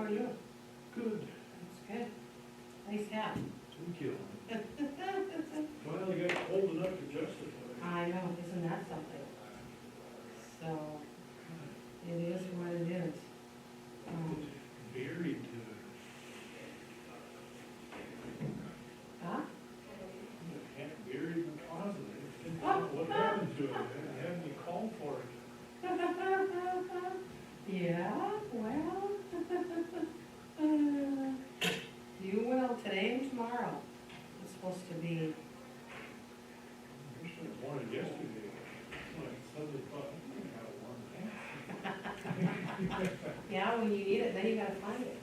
are you? Good. That's good. Nice hat. Thank you. Finally got cold enough to justify it. I know, isn't that something? So, it is what it is. Buried to Huh? the cat buried in the closet. I didn't know what happened to it. I had me call for it. Yeah, well. You will today and tomorrow. It's supposed to be, I should have worn it yesterday. Like suddenly thought, I gotta worn that. yeah, when you need it, then you gotta find it.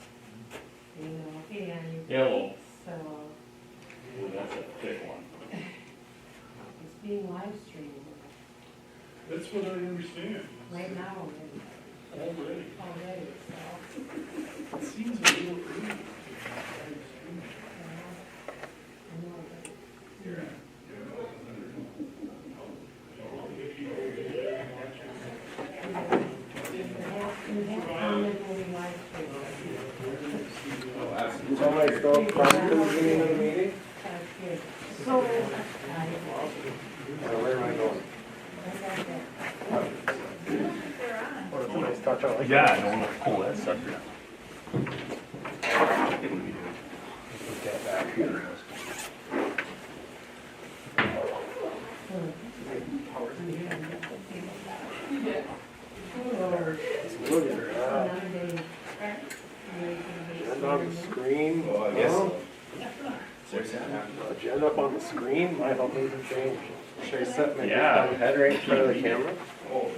You know, hey, and you. Yellow. So, Ooh, that's a thick one. it's being live streamed That's what I understand. right now Already. already, so. It seems a little early. I know, but Somebody still probably to the beginning of the meeting? So, Where am I going? What a nice touch out like Yeah, that. I don't want to pull that sucker. Get back here. Look at that. Agenda on the screen. Well, I guess so. Agenda up on the screen, my whole things have changed. Should I set my Yeah. head right in front of the camera? Oh,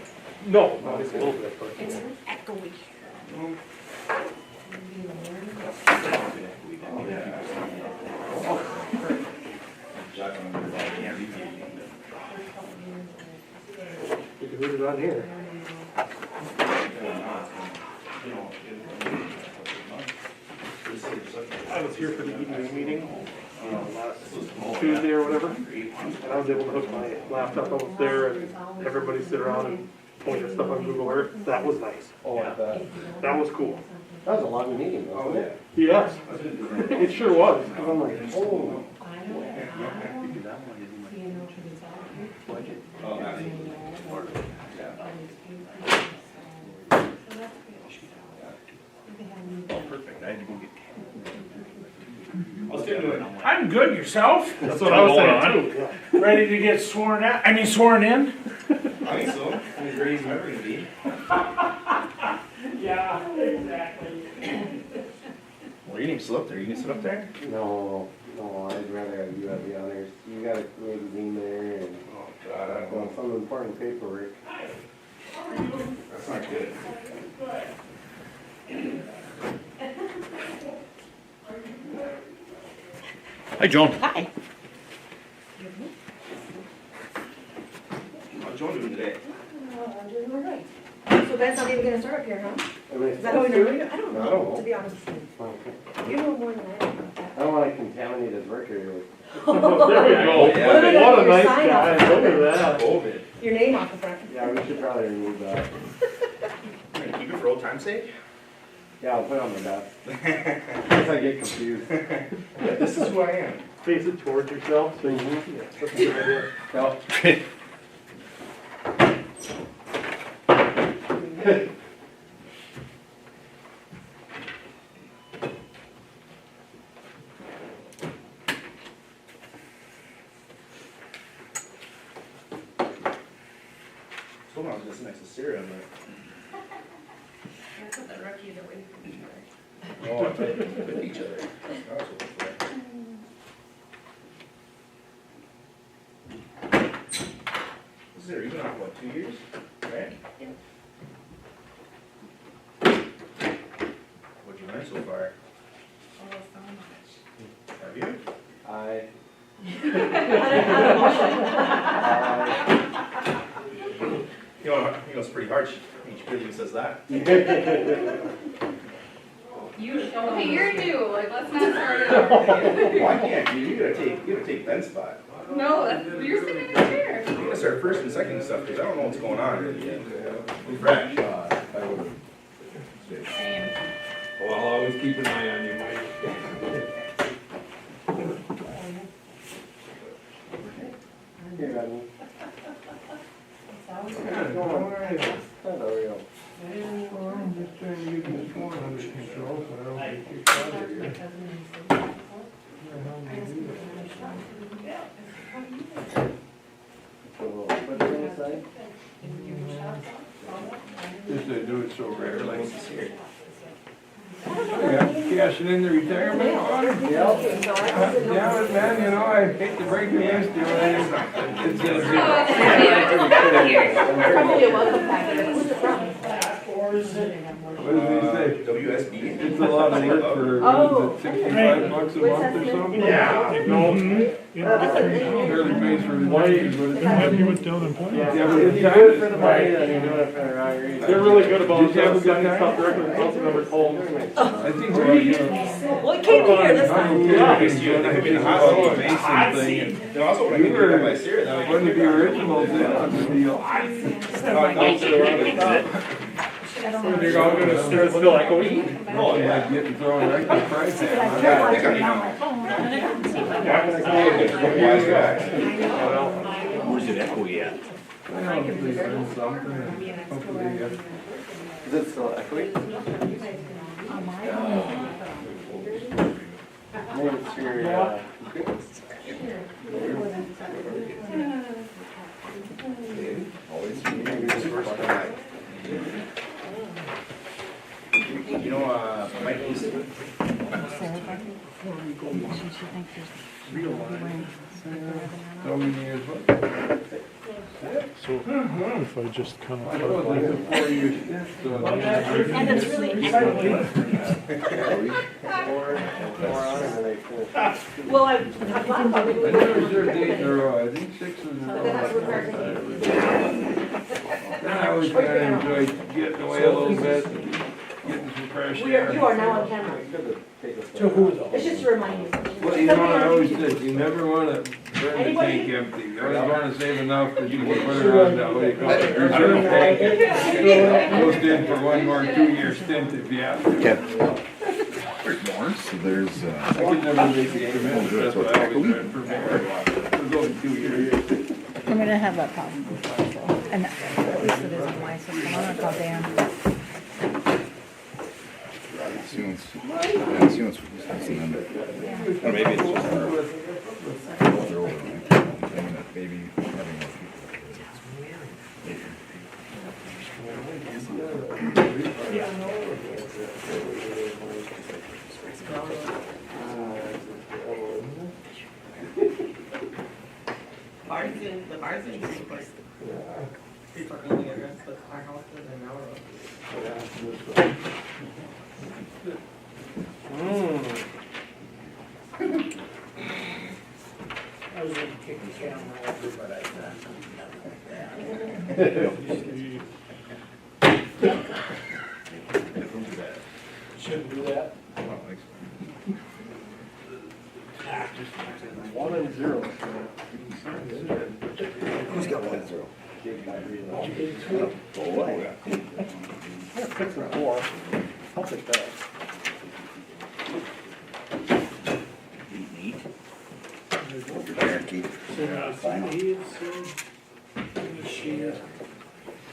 No, not a little bit, but. it's echoey. Jack, I can't read you. You can put it on here. I was here for the evening meeting, last Tuesday or whatever, and I was able to hook my laptop up there and everybody sit around and point at stuff on Google Earth. That was nice. Oh, I bet. That was cool. That was a long meeting, wasn't it? Yes, it sure was. 'Cause I'm like, oh, I know, you know, 'cause it's all. Oh, that's it. Perfect. I had to go get. I'll still do it. I'm good, yourself? that's what I was saying too. Yeah. Ready to get sworn out, sworn in? I think so. As great as I'm ever gonna be. Yeah, exactly. Well, you need to sit up there. You can sit up there. No, I'd rather have you have the honors. You gotta maybe be there and Oh, God, I don't know. some important paperwork. That's not good. Hi, Joan. Hi. How's Joan doing today? I'm doing all right. So Ben's not even gonna start up here, huh? Am I Is that how we supposed to? normally do? I don't know, to be honest. Okay. You know more than I do about that. I don't wanna contaminate his work area. There we Yeah, go. yeah. What a Your nice sign guy. off. Look at that. COVID. Your name off the front. Yeah, we should probably remove that. Gonna keep it for old time's sake? Yeah, I'll put it on my desk. In case I get confused. Yeah, this is who I am. Face it towards yourself, so you can see it. That's a good idea. Yep. Told him I was gonna sit next to Sarah, but. That's what the rookies are waiting for each other. Oh, I tried to with each other. That was what it was. This is there, you've been on what, 2 years? Right? Yep. What'd you learn so far? Oh, so much. Have you? I. You know, it's pretty hard. Each building says that. Okay, you're new, like, let's not start it over. Why can't you? You gotta take Ben's spot. No, you're sitting in the chair. You gotta start first and second stuff, because I don't know what's going on. We're fresh. I would. Same. Well, I'll always keep an eye on you, Mike. Here, I mean, Sounds good. hello, Ariel. Well, I'm just trying to get this one under control, so I don't get kicked out of here. So, what did you say? Just they do it so rare, like. Cashing in the retirement fund? Yep. Yeah, man, you know, I hate to break the news to you, it's Probably a welcome packet. Who's it from? what does he say? WSB? It's a lot of work for, what is it, $65 a month or something? Yeah, no, Barely pays for the wages, but it's. Have you went down and played? Yeah, Yeah, but if it's you do it for the money, then you're doing it for the right reason. they're really good about Did you have a good sending time? stuff directly to council members' homes. I think we're, you know. Well, it came here this time. Yeah. They put me in the hot seat. Mason thing, and No, also when I you get were by Syria, that one of the originals in on the deal. They're all gonna start still echoing. Oh, Like yeah. getting thrown right to the price tag. Yeah, I think I know. Wise guy. Where's it echoey at? Well, hopefully send something, hopefully, Is it still echoing? Maybe it's your, Always. First time. You know, Mike Easton? how many years, what? So if I just kind I of, suppose it's a 4-year stint, so. And it's really, four on and then they finish. well, I've thought about it. I never served 8 in a row, I think 6 was in a But then that's row. required. Then I always kinda enjoyed getting away a little bit, getting some fresh air. You are now on camera. to who though? It's just to remind you. Well, you know, I always said, you never wanna burn the tank empty, you always wanna save enough that you can put it on that, what do you call it, reserve tank. Goes in for one more 2-year stint if you have to. There's more, so there's, I could never make the commitment, that's why I always tried for mayor. It was only 2 years. I'm gonna have that problem. And at least it isn't my system. I'm gonna call Dan. or maybe it's just our, they're over, right? Maybe having more people. The bars in Freeport. Freeport only address with our houses and our roads. I was gonna kick the camera over, but I. Shouldn't do that. 1 and 0. Who's got 1-0? Yeah, 6 and 4. I'll take that. Guaranteed.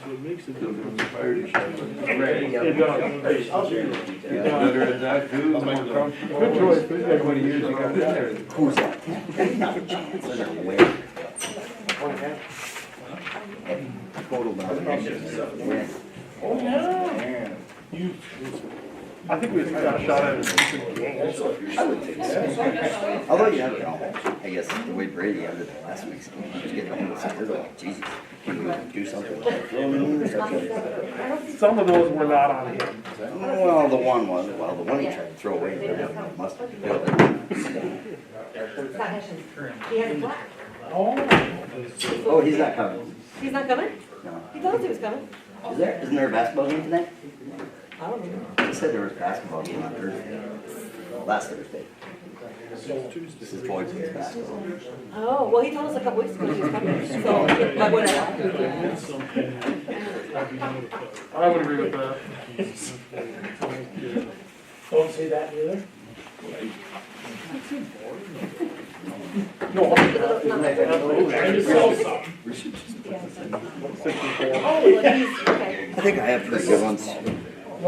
So it makes a difference, fire department. It does. Better at that too, more comfortable. Good choice. How many years you got in there? Who's that? Not a chance. They're way. Total domination. Oh, yeah. I think we got a shot at it in games. I would think so. Although you never know. I guess the way Brady ended the last week's game, he was getting a little scared like, Jesus, can we do something like that? Some of those were not on him. Well, the one was, the one he tried to throw away, the mustard. He had a black. Oh, he's not coming. He's not coming? No. He told us he was coming. Isn't there a basketball game tonight? I don't know. He said there was a basketball game on Thursday. Last Thursday. This is boys plays basketball. Oh, well, he told us a couple weeks ago he was coming, so, but when I would agree with that. Don't say that either. No, Trying to sell something. We should just put this in. 64. Oh, well, he's, okay. I think I have pretty good ones. Go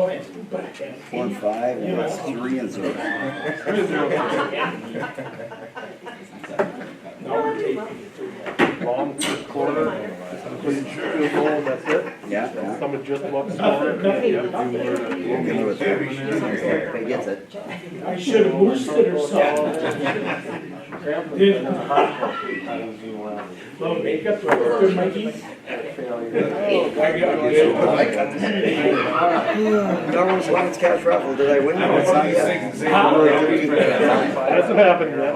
ahead. Go ahead. 4 and 5, and 3 and 0. Now we're taking. Long first quarter. Field goal, that's it. Yeah. Someone just loves scoring. We'll give it a 3. If he gets it. I should have boosted or something. Little makeup, good Mikey's. Darwin's Lions Cash Raffle, did I win? No, it's not yet. Hasn't happened yet.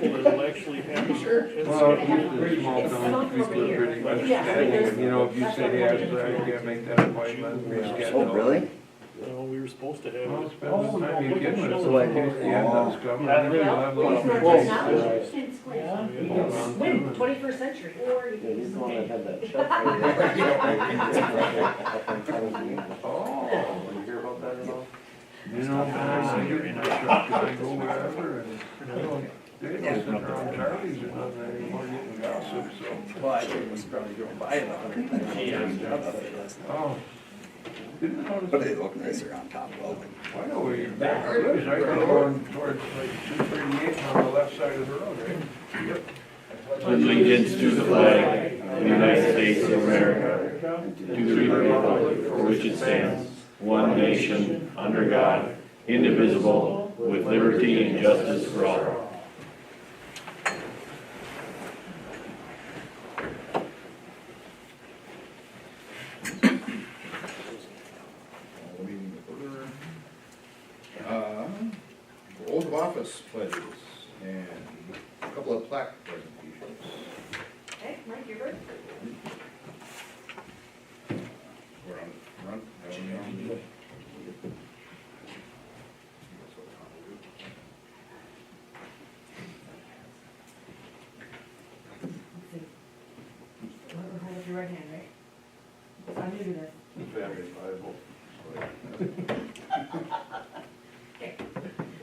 It'll actually happen. Sure. Well, usually small towns, people are pretty much standing, you know, if you say, hey, I'm sorry, you can't make that appointment, reschedule. Oh, really? Well, we were supposed to have Well, it. spend the time you can with us, So like, I- usually end up coming, and we'll have a little. When, 21st century. Yeah, he's the one that had that check. Oh. You hear about that at all? You know, I get in my truck, and I go wherever, and, you know, they don't sit around Charlie's or nothing anymore getting gossip, so. Well, I think it's probably going by it 100 times. Oh. Didn't notice. But they look nicer on top of it. I know where you're back, because I go going towards like 238 on the left side of the road, right? Yep. Allegiance to the flag of the United States of America, to the republic for which it stands, one nation, under God, indivisible, with liberty and justice for all. Oath of office pledges and a couple of plaque presentations. Okay, Mike, you're good. We're on the front. Hold up your right hand, right? So I'm new to this. Family Bible. Okay,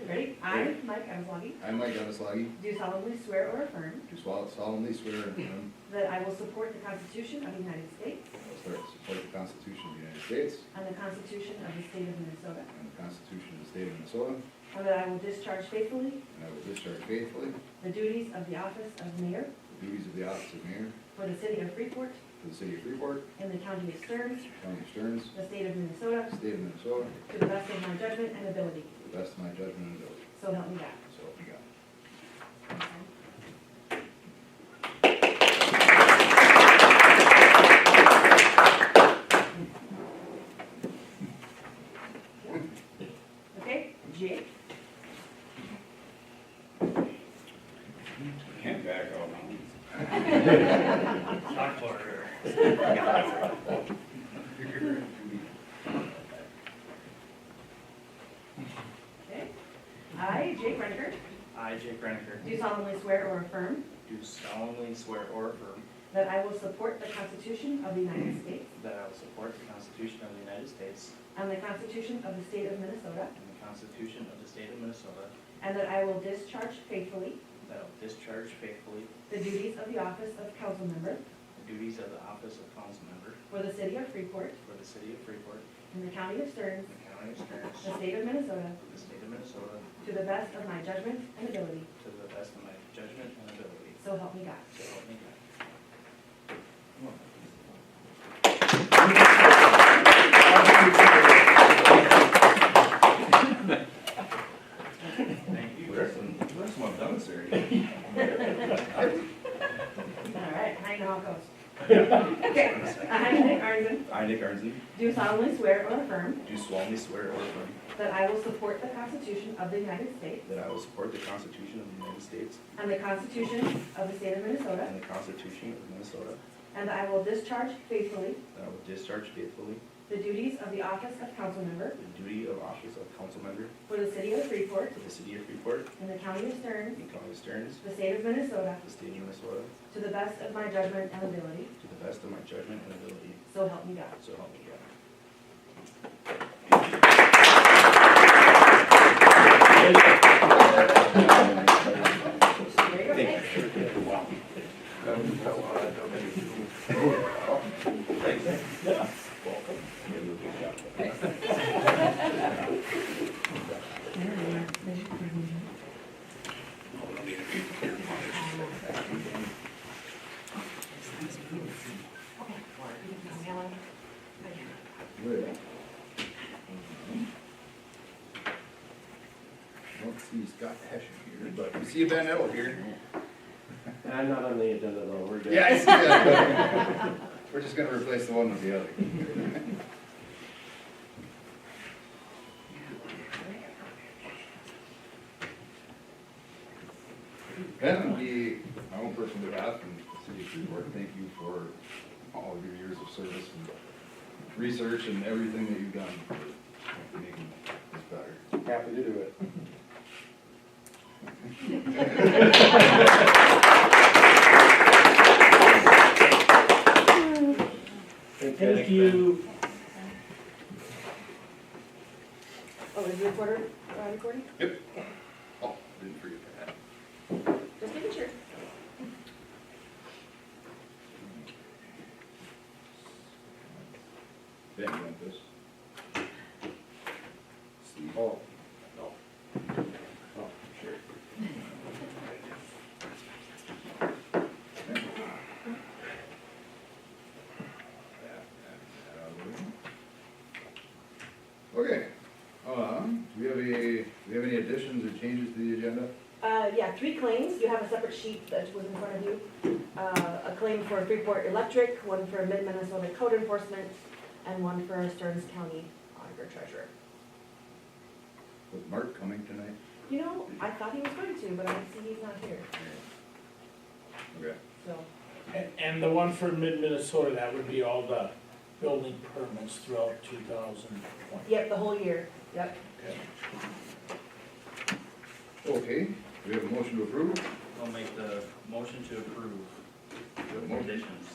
ready? I, Mike Emaslagi, I, Mike Emaslagi, do solemnly swear or affirm do solemnly swear and affirm that I will support the Constitution of the United States I will support the Constitution of the United States and the Constitution of the State of Minnesota, and the Constitution of the State of Minnesota, and that I will discharge faithfully and I will discharge faithfully the duties of the office of mayor the duties of the office of mayor for the city of Freeport for the city of Freeport, in the county of Stearns, county of Stearns, the state of Minnesota, state of Minnesota, to the best of my judgment and ability. to the best of my judgment and ability. So help me God. So help me God. Okay, Jake? Can't back out now. Okay. I, Jake Renker, I, Jake Renneker, do solemnly swear or affirm do solemnly swear or affirm that I will support the Constitution of the United States that I will support the Constitution of the United States and the Constitution of the State of Minnesota, and the Constitution of the State of Minnesota, and that I will discharge faithfully that I will discharge faithfully the duties of the office of council member the duties of the office of council member for the city of Freeport for the city of Freeport in the county of Stearns, in the county of Stearns, the state of Minnesota, the state of Minnesota, to the best of my judgment and ability. to the best of my judgment and ability. So help me God. So help me God. Thank you. There's some I've done this already. All right, I know how it goes. Okay, I, Nick Arnzen, I, Nick Arnsley, do solemnly swear or affirm do solemnly swear or affirm that I will support the Constitution of the United States that I will support the Constitution of the United States and the Constitution of the state of Minnesota, and the Constitution of Minnesota, and that I will discharge faithfully that I will discharge faithfully the duties of the office of council member the duty of office of council member for the city of Freeport for the city of Freeport in the county of Stearns, in county of Stearns, the state of Minnesota, the state of Minnesota, to the best of my judgment and ability. to the best of my judgment and ability. So help me God. So help me God. see Scott Hessian here, but we see Ben Edel here. And I'm not on the agenda though, we're good. Yeah, I see that. We're just gonna replace the one with the other. Ben, on my own personal behalf and the city of Freeport, thank you for all of your years of service and research and everything that you've done for making this better. Happy to do it. Thank you. Oh, is the recorder recording? Yep. Oh, didn't forget that. Just making sure. Ben, you want this? Steve? Oh, no. Oh, sure. Okay, do we have any additions or changes to the agenda? Yeah, 3 claims. You have a separate sheet that was in front of you. A claim for Freeport Electric, one for Mid-Minnesota Code Enforcement, and one for Stearns County Auditor Treasurer. Was Mark coming tonight? You know, I thought he was going to, but I see he's not here, Okay. so. And the one for mid-Minnesota, that would be all the building permits throughout 2020. Yep, the whole year, yep. Okay, we have a motion to approve? I'll make the motion to approve We have a motion. additions.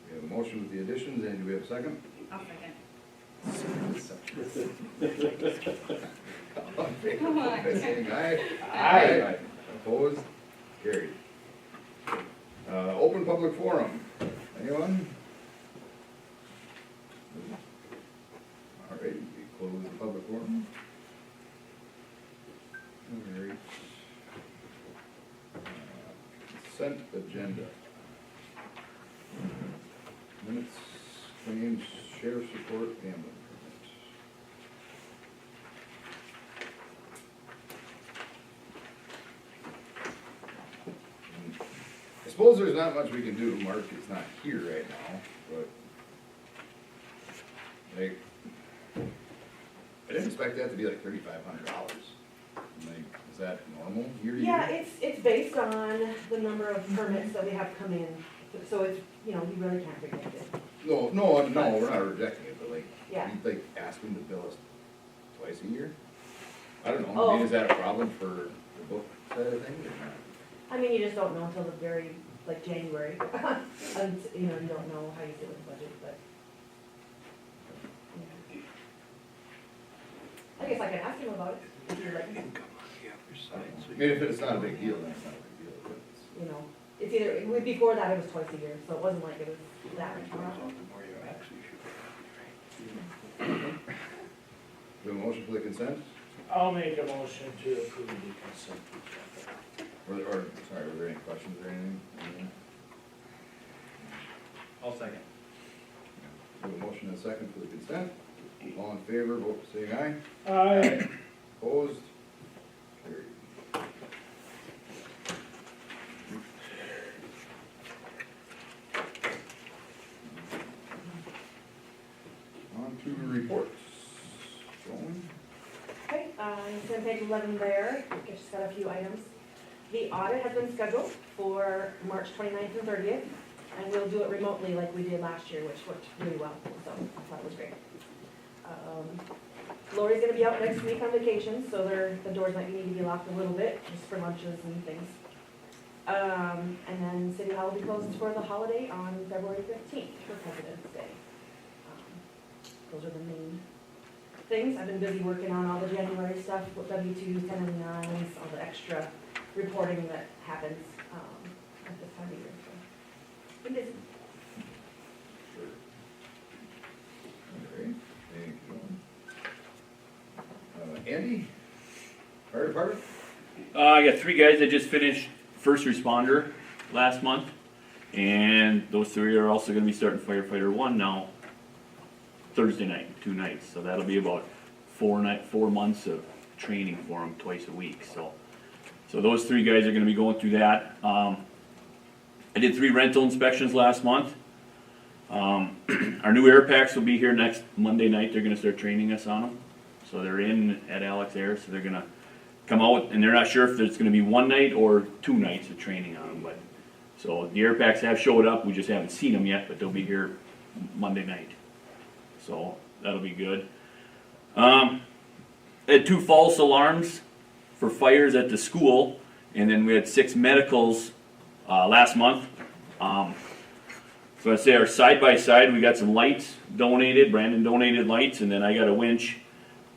We have a motion with the additions, and do we have a second? I'll second. All in favor, Come on. by saying aye. Aye. Opposed? Carried. Open public forum. Anyone? All right, we close the public forum. All right. Consent agenda. Minutes, claims, sheriff's report, gambling permit. I suppose there's not much we can do. Mark is not here right now, but like, I didn't expect that to be like $3,500. Like, is that normal year to year? Yeah, it's based on the number of permits that we have come in, so it's, you know, you really can't predict it. No, we're not rejecting it, but like, Yeah. you like ask them to bill us twice a year? I don't know, I mean, is that a problem for the book side of things or not? I mean, you just don't know until the very, like, January, and, you know, you don't know how you sit with the budget, but. Yeah. I guess I can ask him about it, if you'd like, I mean, if it's not a big deal, then it's not a big deal, but it's. you know, it's either, before that, it was twice a year, so it wasn't like it was that much more. Do we have a motion for the consent? I'll make a motion to approve the consent agenda. Or, sorry, were there any questions or anything? I'll second. We have a motion and a second for the consent. All in favor, vote by saying aye. Aye. Opposed? Carried. On to reports. Joan? Okay, it's on page 11 there, I just got a few items. The audit has been scheduled for March 29th and 30th, and we'll do it remotely like we did last year, which worked really well, so I thought it was great. Lori's gonna be out next week on vacation, so the doors might need to be locked a little bit, just for lunches and things. And then City Hall will be closed for the holiday on February 15th for President's Day. Those are the main things. I've been busy working on all the January stuff, with W-2s, 1099s, all the extra reporting that happens at this time of year. So, been busy. Sure. Okay, thank you. Andy? Fire department? I got 3 guys that just finished first responder last month, and those 3 are also gonna be starting firefighter 1 now, Thursday night, 2 nights, so that'll be about 4 months of training for them twice a week, so. So those 3 guys are gonna be going through that. I did 3 rental inspections last month. Our new air packs will be here next Monday night, they're gonna start training us on them. So they're in at Alex Air, so they're gonna come out, and they're not sure if it's gonna be 1 night or 2 nights of training on them, but. So the air packs have showed up, we just haven't seen them yet, but they'll be here Monday night. So that'll be good. I had 2 false alarms for fires at the school, and then we had 6 medicals last month. So I'd say our side-by-side, we got some lights donated, Brandon donated lights, and then I got a winch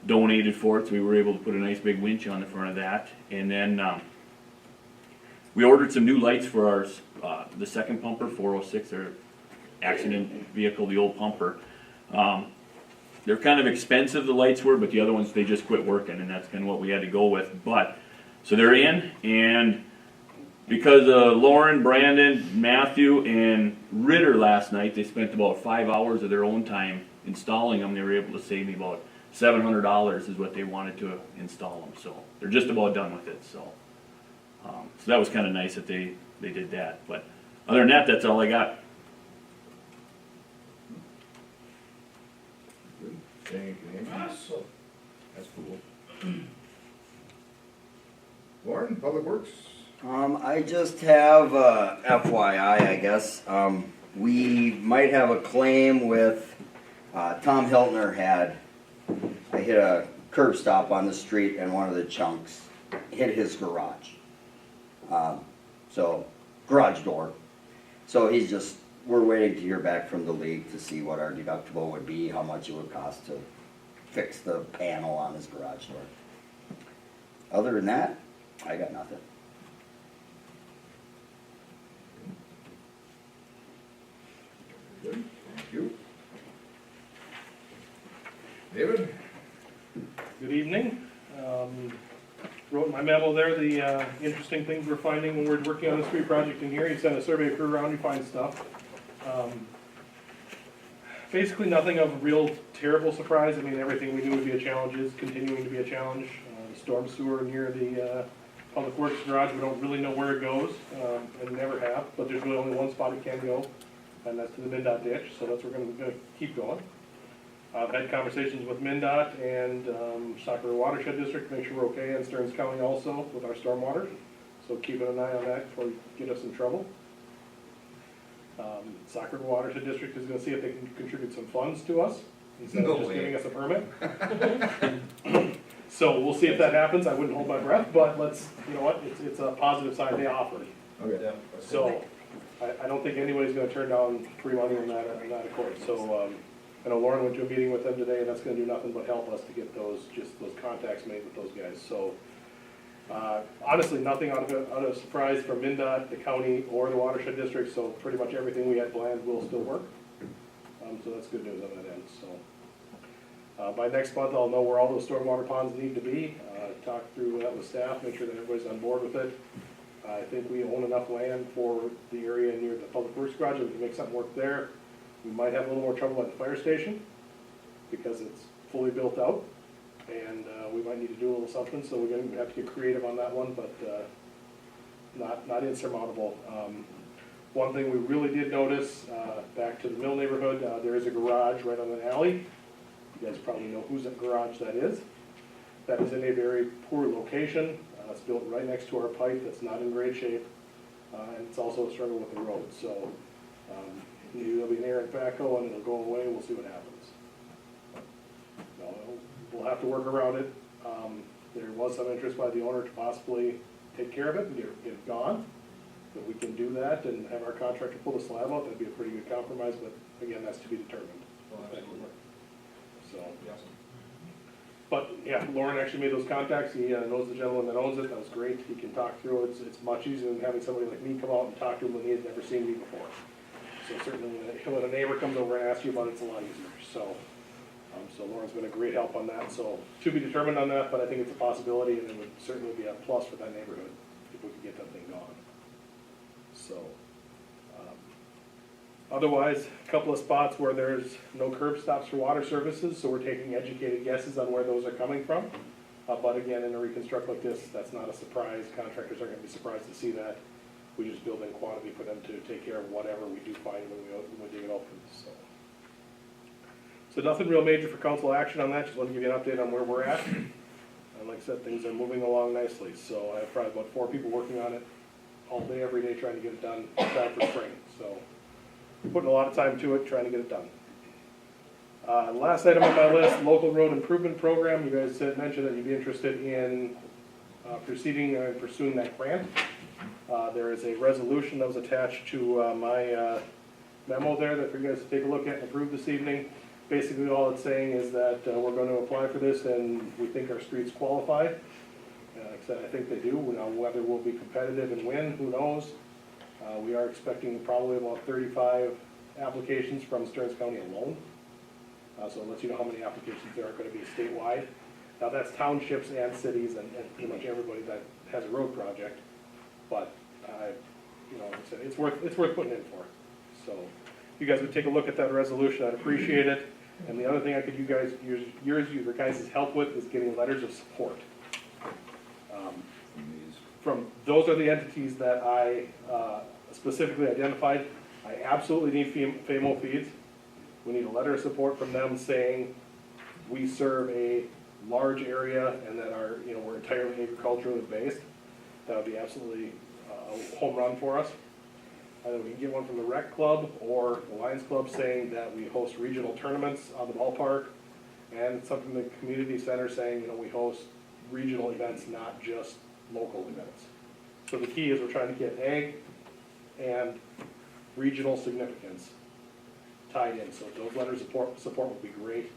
donated for it, so we were able to put a nice big winch on the front of that. And then we ordered some new lights for our the second pumper, 406, our accident vehicle, the old pumper. They're kind of expensive, the lights were, but the other ones, they just quit working, and that's kind of what we had to go with. But, so they're in, and because Lauren, Brandon, Matthew, and Ritter last night, they spent about 5 hours of their own time installing them. They were able to save me about $700 is what they wanted to install them. So they're just about done with it. So, so that was kind of nice that they did that. But other than that, that's all I got. Thank you. Awesome. That's cool. Lauren, Public Works? I just have FYI, I guess. We might have a claim with, Tom Hiltner I hit a curb stop on the street and one of the chunks hit his garage. So, garage door. So we're waiting to hear back from the league to see what our deductible would be, how much it would cost to fix the panel on his garage door. Other than that, I got nothing. Good, thank you. David? Good evening. Wrote in my memo there the interesting things we're finding when we're working on the street project in here. You send a survey crew around, you find stuff. Basically nothing of real terrible surprise. I mean, everything we knew would be a challenge is continuing to be a challenge. The storm sewer near the Public Works garage, we don't really know where it goes, and never have, but there's really only one spot it can go, and that's to the MnDOT ditch, so that's where we're gonna keep going. I've had conversations with MnDOT and Saco Watershed District to make sure we're okay, and Stearns County also with our stormwater. So keeping an eye on that before you get us in trouble. Saco Watershed District is gonna see if they can contribute some funds to us instead of just giving us a permit. So we'll see if that happens. I wouldn't hold my breath, but you know what, it's a positive sign they offered. Okay. So I don't think anybody's gonna turn down free money in that accord. So I know Lauren went to a meeting with them today, and that's gonna do nothing but help us to get those contacts made with those guys, so. Honestly, nothing out of surprise from MnDOT, the county, or the watershed district, so pretty much everything we had planned will still work. So that's good news on that end, so. By next month, I'll know where all those stormwater ponds need to be, talk through that with staff, make sure that everybody's on board with it. I think we own enough land for the area near the Public Works garage, that we can make something work there. We might have a little more trouble at the fire station, because it's fully built out, and we might need to do a little something, so we're gonna have to get creative on that one, but not insurmountable. One thing we really did notice, back to the mill neighborhood, there is a garage right on an alley. You guys probably know whose garage that is. That is in a very poor location. It's built right next to our pipe that's not in great shape, and it's also a struggle with the road, so there'll be an errant backhoe and it'll go away, we'll see what happens. We'll have to work around it. There was some interest by the owner to possibly take care of it and get it gone. If we can do that and have our contractor pull the slab out, that'd be a pretty good compromise, but again, that's to be determined. So, but yeah, Lauren actually made those contacts. He knows the gentleman that owns it. That was great. He can talk through it. It's much easier than having somebody like me come out and talk to him when he has never seen me before. So certainly when a neighbor comes over and asks you about it, it's a lot easier. So. So Lauren's been a great help on that, so to be determined on that, but I think it's a possibility, and it would certainly be a plus for that neighborhood if we could get that thing gone. So, otherwise, a couple of spots where there's no curb stops for water services, so we're taking educated guesses on where those are coming from. But again, in a reconstruct like this, that's not a surprise. Contractors aren't gonna be surprised to see that. We just build in quantity for them to take care of whatever we do find when we dig it open, so. So nothing real major for council action on that, just want to give you an update on where we're at. And like I said, things are moving along nicely, so I have probably about 4 people working on it all day, every day, trying to get it done, in time for spring, so. Putting a lot of time to it, trying to get it done. Last item on my list, local road improvement program. You guys had mentioned that you'd be interested in proceeding and pursuing that grant. There is a resolution that was attached to my memo there that for you guys to take a look at and approve this evening. Basically, all it's saying is that we're going to apply for this and we think our streets qualify. Like I said, I think they do. Now, whether we'll be competitive and win, who knows? We are expecting probably about 35 applications from Stearns County alone. So it lets you know how many applications there are going to be statewide. Now, that's townships and cities and pretty much everybody that has a road project. But, you know, like I said, it's worth putting in for. So if you guys would take a look at that resolution, I'd appreciate it. And the other thing I could use your guys' help with is getting letters of support. From those are the entities that I specifically identified. I absolutely need FAMO feeds. We need a letter of support from them saying we serve a large area and that we're entirely agriculturally based. That would be absolutely a home run for us. Either we can get one from the rec club or the Lions Club saying that we host regional tournaments on the ballpark, and something from the community center saying, we host regional events, not just local events. So the key is we're trying to get ag and regional significance tied in. So those letters of support would be great.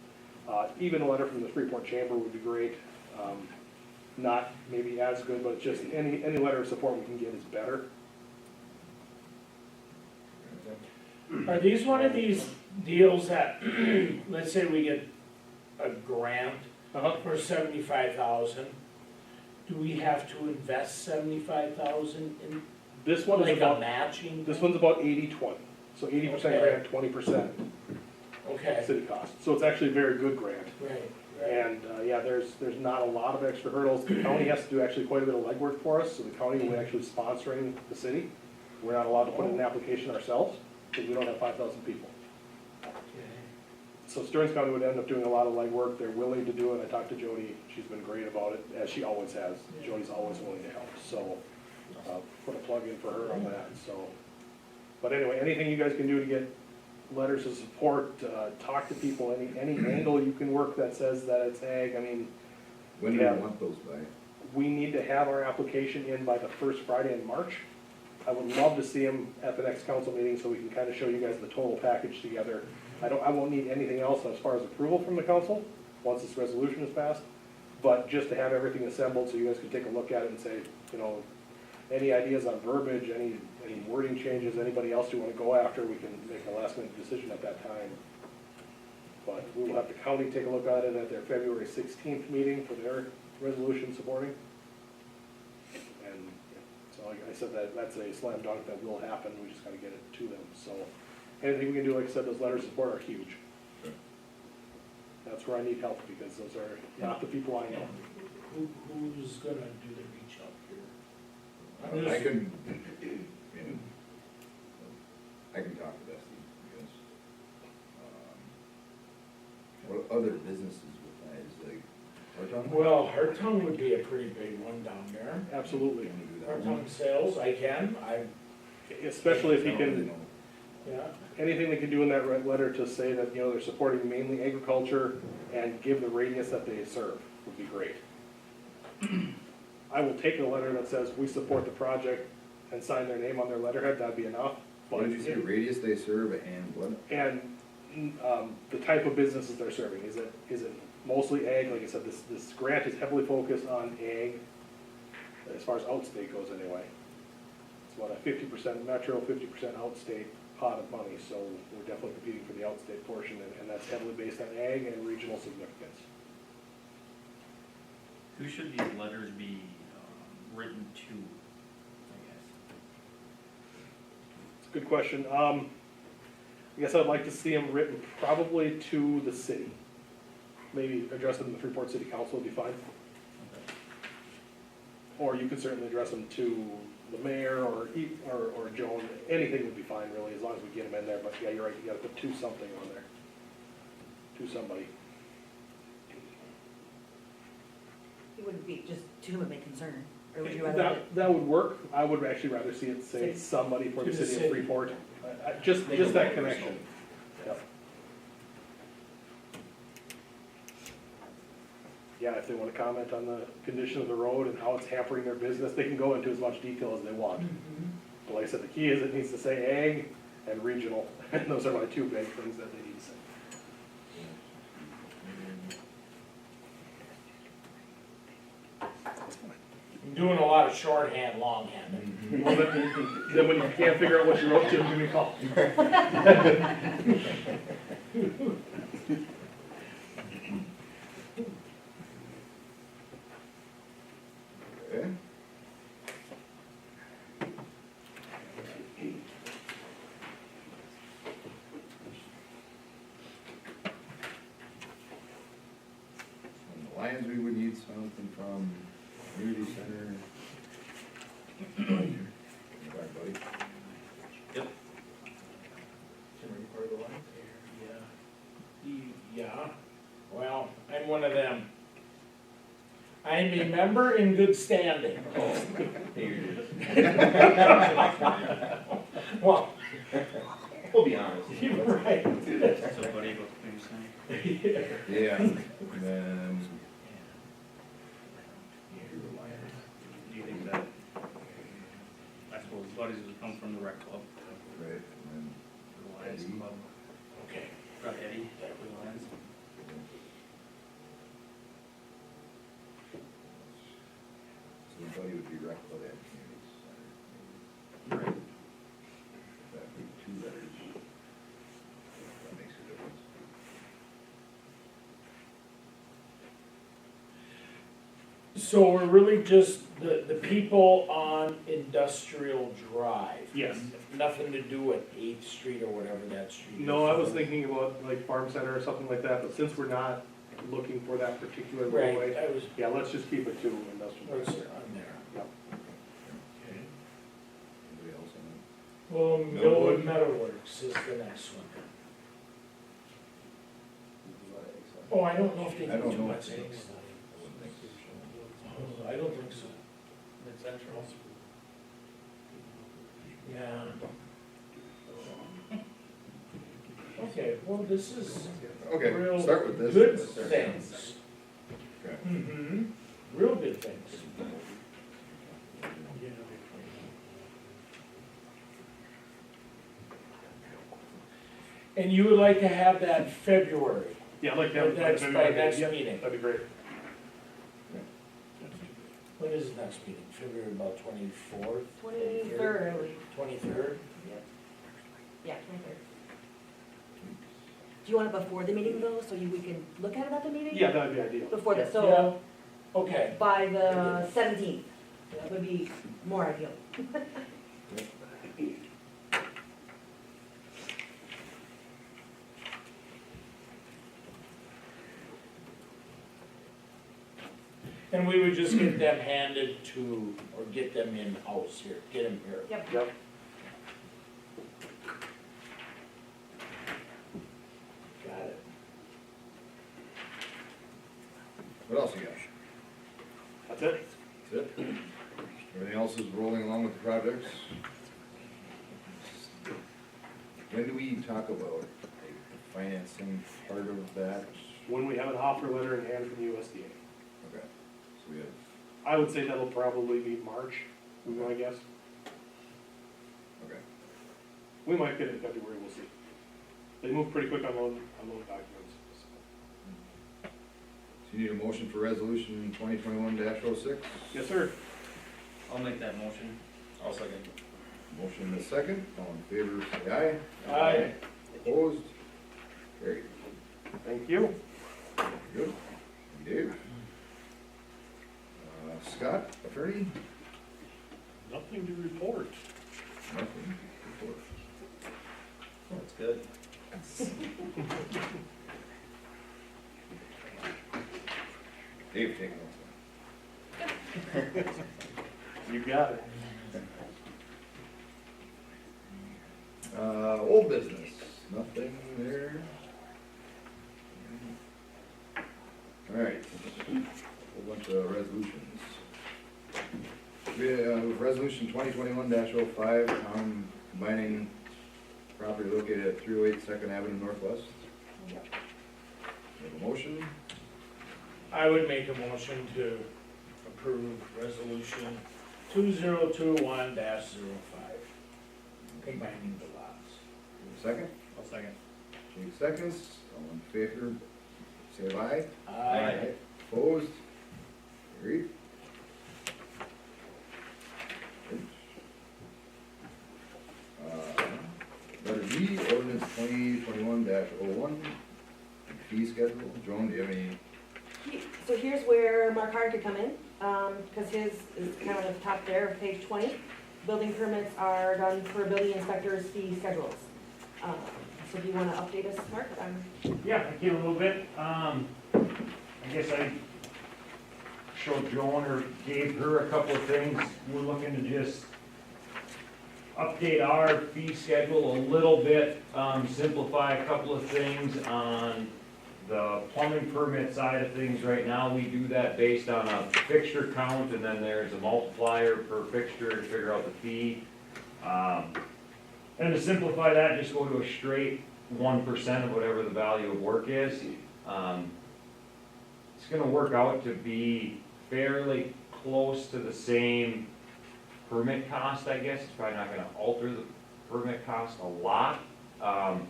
Even a letter from the Freeport Chamber would be great. Not maybe as good, but just any letter of support we can get is better. Are these one of these deals that, let's say we get a grant for $75,000, do we have to invest $75,000 in This one is like about a matching? This one's about 80-20. So 80% grant, 20% Okay. city cost. So it's actually a very good grant. Right. And yeah, there's not a lot of extra hurdles. The county has to do actually quite a bit of legwork for us. So the county will actually sponsoring the city. We're not allowed to put in an application ourselves because we don't have 5,000 people. So Stearns County would end up doing a lot of legwork. They're willing to do it. I talked to Jody. She's been great about it, as she always has. Jody's always willing to help. So put a plug in for her on that. So, but anyway, anything you guys can do to get letters of support, talk to people, any angle you can work that says that it's ag. I mean, When do you want those by? we need to have our application in by the first Friday in March. I would love to see them at the next council meeting so we can kind of show you guys the total package together. I won't need anything else as far as approval from the council, once this resolution is passed, but just to have everything assembled so you guys can take a look at it and say, any ideas on verbiage, any wording changes, anybody else you want to go after, we can make a last minute decision at that time. But we will have the county take a look at it at their February 16th meeting for their resolution supporting. And so like I said, that's a slam dunk that will happen, we just got to get it to them. So anything we can do, like I said, those letters of support are huge. That's where I need help because those are not the people I know. Who's gonna do the reach out here? I can talk to Dusty, because, what other businesses with that, is like, Hartung? Well, Hartung would be a pretty big one down there. Absolutely. Hartung sales, Especially if he can, yeah. anything they can do in that red letter to say that, they're supporting mainly agriculture and give the radius that they serve would be great. I will take a letter that says we support the project and sign their name on their letterhead, that'd be enough. What did you say, radius they serve and what? And the type of businesses they're serving, is it mostly ag? Like I said, this grant is heavily focused on ag, as far as outstate goes anyway. It's about a 50% metro, 50% outstate pot of money, so we're definitely competing for the outstate portion, and that's heavily based on ag and regional significance. Who should these letters be written to, I guess? It's a good question. I guess I'd like to see them written probably to the city. Maybe addressed them to the Freeport City Council would be fine. or you could certainly address them to the mayor or Joan, anything would be fine really, as long as we get them in there, but yeah, you're right, you gotta put to something on there. To somebody. It wouldn't be just to whom it may concern, or would you rather? That would work, I would actually rather see it say somebody for the city of Freeport, just that connection. Yep. Yeah, if they wanna comment on the condition of the road and how it's hampering their business, they can go into as much detail as they want. But like I said, the key is it needs to say ag and regional, and those are my two big things that they need to say. I'm doing a lot of shorthand, longhand. Well, then when you can't figure out what you wrote to, give me a call. Okay. On the Lions, we would need something from community center. Back, buddy. Yeah, well, I'm one of them. I'm a member in good standing. Well, We'll be honest. you're right. Somebody about the things saying. Yeah, and then, Do you think that, I suppose buddies would come from the rec club, right, and the Lions club, Okay. probably Eddie, for the Lions. so the buddy would be rec club and community center. Right. That'd be two letters. That makes a difference. So we're really just the people on Industrial Drive? Yes. Nothing to do with 8th Street or whatever that street is? No, I was thinking about like Farm Center or something like that, but since we're not looking for that particular roadway, Right, I was, yeah, let's just keep it to industrial. what's Park. on there? Yep. Okay. Anybody else on Well, Millwood Metalworks is the next one. Oh, I don't know if they that? I do don't too know. much if they- egg stuff. I wouldn't think so. I don't think so. Mid-central. Yeah. Okay, well, this is Okay, real start with this. good Let's start. things. Okay. Mm-hmm, real good things. And you would like to have that February? Yeah, I'd like to have. That's maybe by like- next yeah, meeting. That'd be great. When is the next meeting? February about 24th? 23rd, I believe. 23rd? Yeah, 23rd. Do you want it before the meeting though, so we can look at it at the meeting? Yeah, that'd be ideal. Before that, Yeah, so okay. by the 17th, that would be more ideal. And we would just get them handed to, or get them in-house here, get them here. Yep. Yep. Got it. What else you got? That's it. That's it? Everything else is rolling along with the projects? When do we talk about like, the financing part of that? When we have an offer letter in hand from USDA. Okay, so we have, I would say that'll probably be March, I guess. okay. We might get it in February, we'll see. They move pretty quick on loan documents. So you need a motion for resolution 2021-06? Yes, sir. I'll make that motion. I'll second. Motion and a second, all in favor, say aye. Aye. Opposed? Carried. Thank you. Good. Dave? Scott, attorney? Nothing to report. Nothing. Report. That's good. Dave, take one. You got it. Old business, nothing there. Alright, whole bunch of resolutions. We have resolution 2021-05, combining property located at 308 Second Avenue Northwest. Yep. We have a motion, I would make a motion to approve resolution 2021-05, combining the lots. second? I'll second. Jake seconds, all in favor, say aye. Aye. Opposed? Carried. Letter D, ordinance 2021-01, fee schedule. Joan, do you have any? So here's where Mark Hard could come in, because his is kind of at the top there of page 20. Building permits are done for building inspectors' fee schedules. So do you want to update us, Mark? Yeah, I can a little bit. I guess I showed Joan or gave her a couple of things. We're looking to just update our fee schedule a little bit, simplify a couple of things on the plumbing permit side of things. Right now, we do that based on a fixture count, and then there's a multiplier per fixture to figure out the fee. And to simplify that, just go to a straight 1% of whatever the value of work is. It's gonna work out to be fairly close to the same permit cost, I guess. It's probably not gonna alter the permit cost a lot. But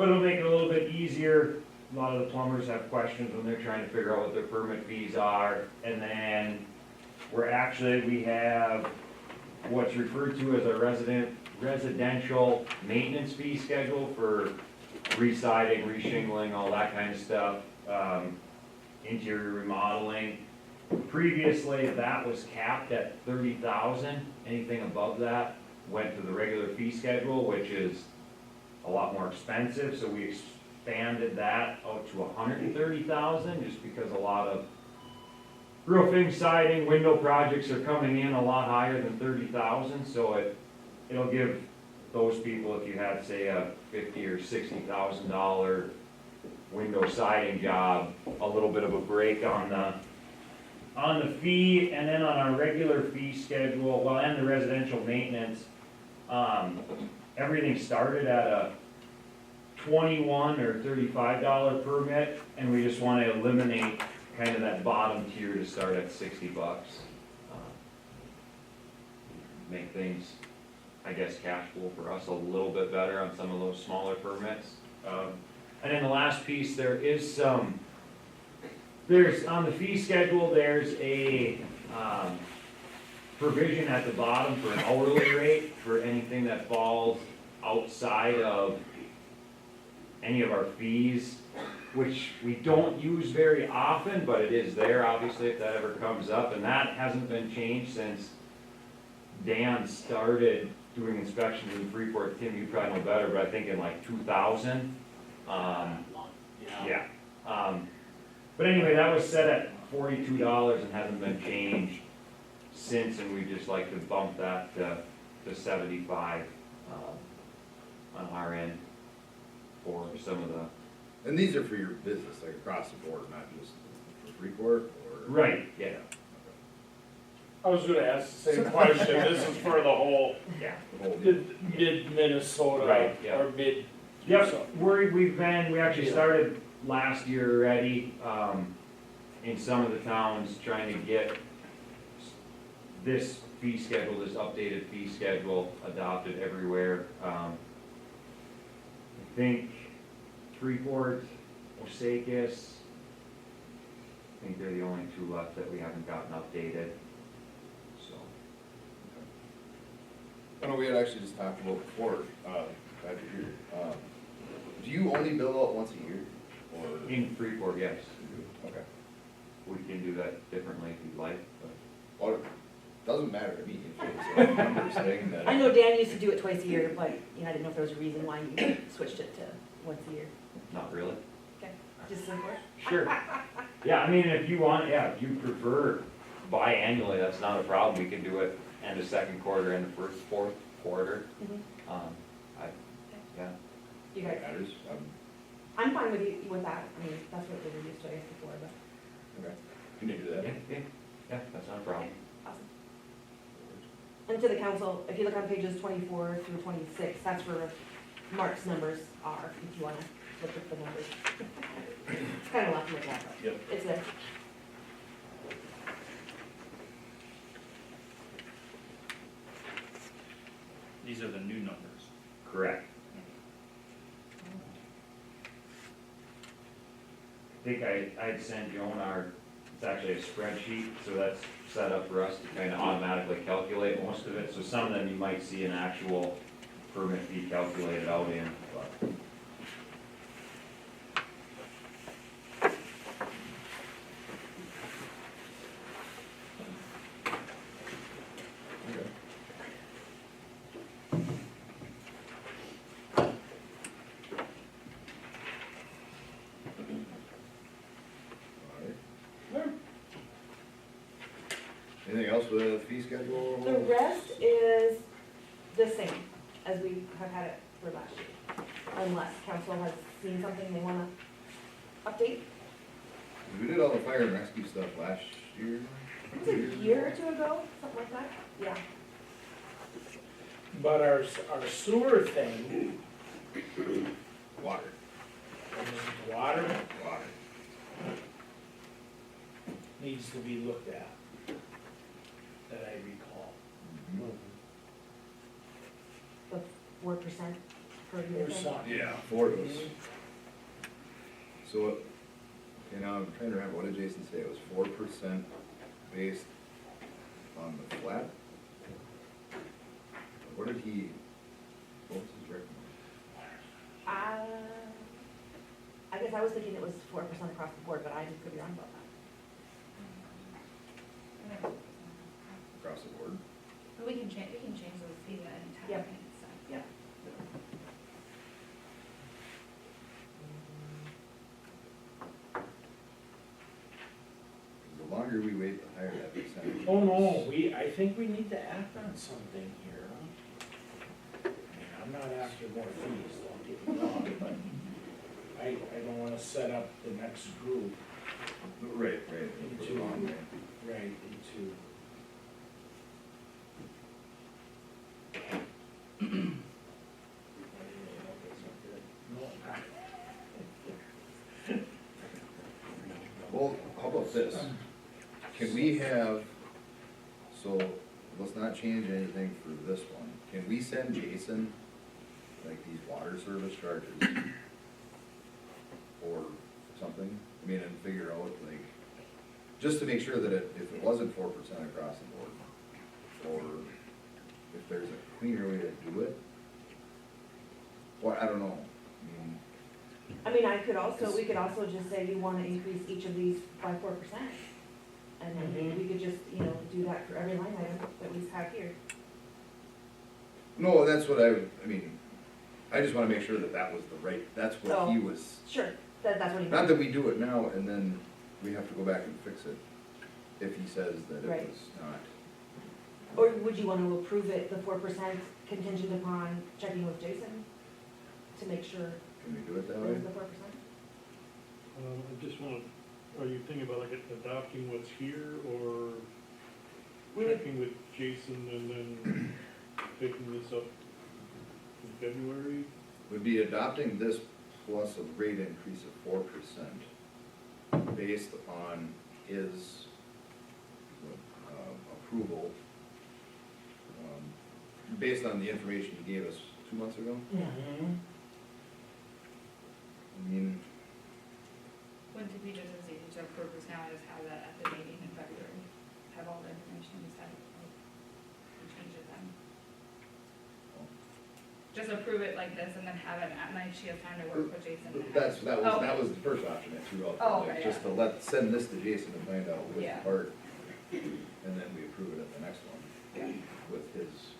it'll make it a little bit easier. A lot of the plumbers have questions when they're trying to figure out what their permit fees are. And then we have what's referred to as a residential maintenance fee schedule for re-siding, re-shingling, all that kind of stuff, interior remodeling. Previously, that was capped at 30,000. Anything above that went to the regular fee schedule, which is a lot more expensive, so we expanded that out to 130,000, just because a lot of roofing, siding, window projects are coming in a lot higher than 30,000, so it'll give those people, if you had, say, a $50,000 or $60,000 window siding job, a little bit of a break on the fee. And then on our regular fee schedule, well, and the residential maintenance, everything started at a $21 or $35 permit, and we just want to eliminate kind of that bottom tier to start at $60. Make things, I guess, cash flow for us a little bit better on some of those smaller permits. And then the last piece, there's on the fee schedule, there's a provision at the bottom for an hourly rate for anything that falls outside of any of our fees, which we don't use very often, but it is there, obviously, if that ever comes up. And that hasn't been changed since Dan started doing inspections in Freeport. Tim, you probably know better, but I think in like 2000. Yeah. But anyway, that was set at $42 and hasn't been changed since, and we just like to bump that to 75 on our end for some of the. And these are for your business, like across the board, not just for Freeport or? Right, yeah. I was gonna ask the same question. This is for the whole Yeah. The whole- mid-Minnesota, Right, yeah. or mid. Yep, we actually started last year already, in some of the towns, trying to get this fee schedule, this updated fee schedule adopted everywhere. I think Freeport, Osakis, I think they're the only two left that we haven't gotten updated, so. I know we had actually just talked about before, back here. Do you only bill out once a year, or? In Freeport, yes. Okay. We can do that differently if you'd like, but. Well, it doesn't matter to me if it's a numbers thing that. I know Dan used to do it twice a year, but I didn't know if there was a reason why you switched it to once a year. Not really. Okay, just simpler. Sure. Yeah, I mean, if you want, if you prefer biannually, that's not a problem, we can do it end of second quarter, end of fourth quarter. Mhm. Yeah. You guys, Matters, I'm fine with you, with that, I mean, that's what they were used to, I guess, before, but. okay, can you do that? Yeah, that's not a problem. Awesome. And to the council, if you look on pages 24 through 26, that's where Mark's numbers are, if you wanna look at the numbers. It's kind of left to look at, but Yep. it's there. These are the new numbers. Correct. I think I'd send Joan it's actually a spreadsheet, so that's set up for us to kind of automatically calculate most of it. So some of them you might see an actual permit fee calculated out in, but. Okay. Alright. Anything else with the fee schedule? The rest is the same as we have had it for last year, unless council has seen something they wanna update. We did all the fire and rescue stuff last year. It was a year or two ago, something like that, yeah. But our sewer thing, Water. water Water. needs to be looked at, that I recall. The 4% per year Or thing. something. Yeah, 4 of us. So, okay, now I'm trying to remember, what did Jason say? It was 4% based on the flat? What did he, what was his recommendation? I guess I was thinking it was 4% across the board, but I could be wrong about that. Across the board? But we can change those fees at any time. Yep. So. Yeah. The longer we wait, the higher that percentage. Oh, no, I think we need to act on something here. I mean, I'm not after more fees, don't get me wrong, but I don't wanna set up the next group Right, right. For the long run. right into. Well, how about this? Can we have, so let's not change anything for this one. Can we send Jason, like, these water service charges? Or something? I mean, and figure out, like, just to make sure that if it wasn't 4% across the board, or if there's a cleaner way to do it? Or, I don't know. I mean, we could also just say you wanna increase each of these by 4%. And then we could just, do that for every line item that we have here. No, that's what I mean, I just wanna make sure that that was the right, that's what he was. Sure, that's what he. Not that we do it now and then we have to go back and fix it, if he says that it Right. was not. Or would you wanna approve it, the 4% contingent upon checking with Jason to make sure Can we do it that it way? was the 4%? I just want, are you thinking about like adopting what's here or We would- checking with Jason and then picking this up in February? Would be adopting this plus a rate increase of 4% based upon his approval, based on the information he gave us 2 months ago. Mm-hmm. I mean, Wouldn't it be just as easy to approve this now as have that at the meeting in February? Have all the information we said, and change it then? Just approve it like this and then have it at night, she has time to work with Jason. and have- that was the first option I threw out there, Oh, like, okay, just to send this to Jason and find out which Yeah. part, and then we approve it at the next one Yeah. with his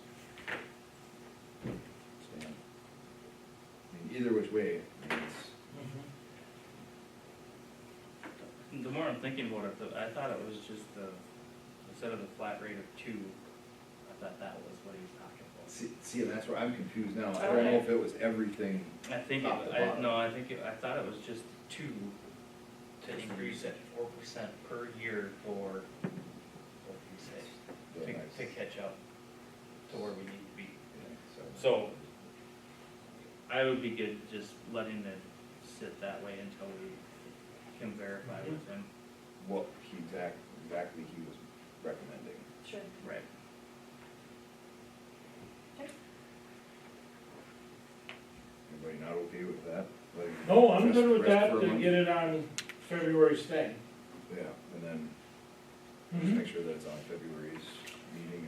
stand. I mean, either which way, I mean, it's, The more I'm thinking about it, I thought it was just the instead of the flat rate of 2, I thought that was what he was talking about. See, and that's where I'm confused now. I don't know if it was everything. I think, Top to bottom. I thought it was just 2 to increase at 4% per year for, what did you say? To catch up to where we need to be. So, I would be good just letting it sit that way until we can verify with him. What exactly he was recommending. Sure. Right. Anybody not okay with that? Letting it No, I'm good with rest that, for a to month? get it on February's thing. Yeah, and then just make sure that it's on February's meeting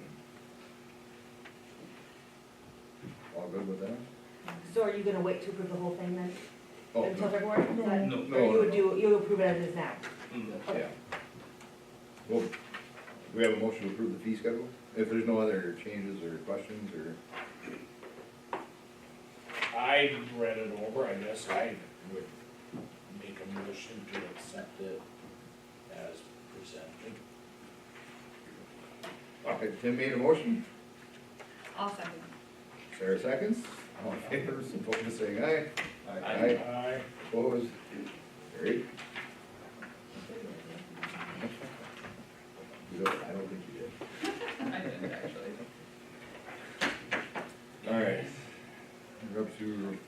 and all good with that? So are you gonna wait to approve the whole thing then, Oh, until no. February? Is that- No. Or you would do, you would approve it as is now? Yeah. Well, do we have a motion to approve the fee schedule? If there's no other changes or questions or? I read it over, I guess I would make a motion to accept it as presented. Okay, Tim made a motion, I'll second. Sarah seconds, all in favor, support by saying aye. Aye. Opposed, carried. You don't, I don't think you did. I didn't actually. All right, we're up to,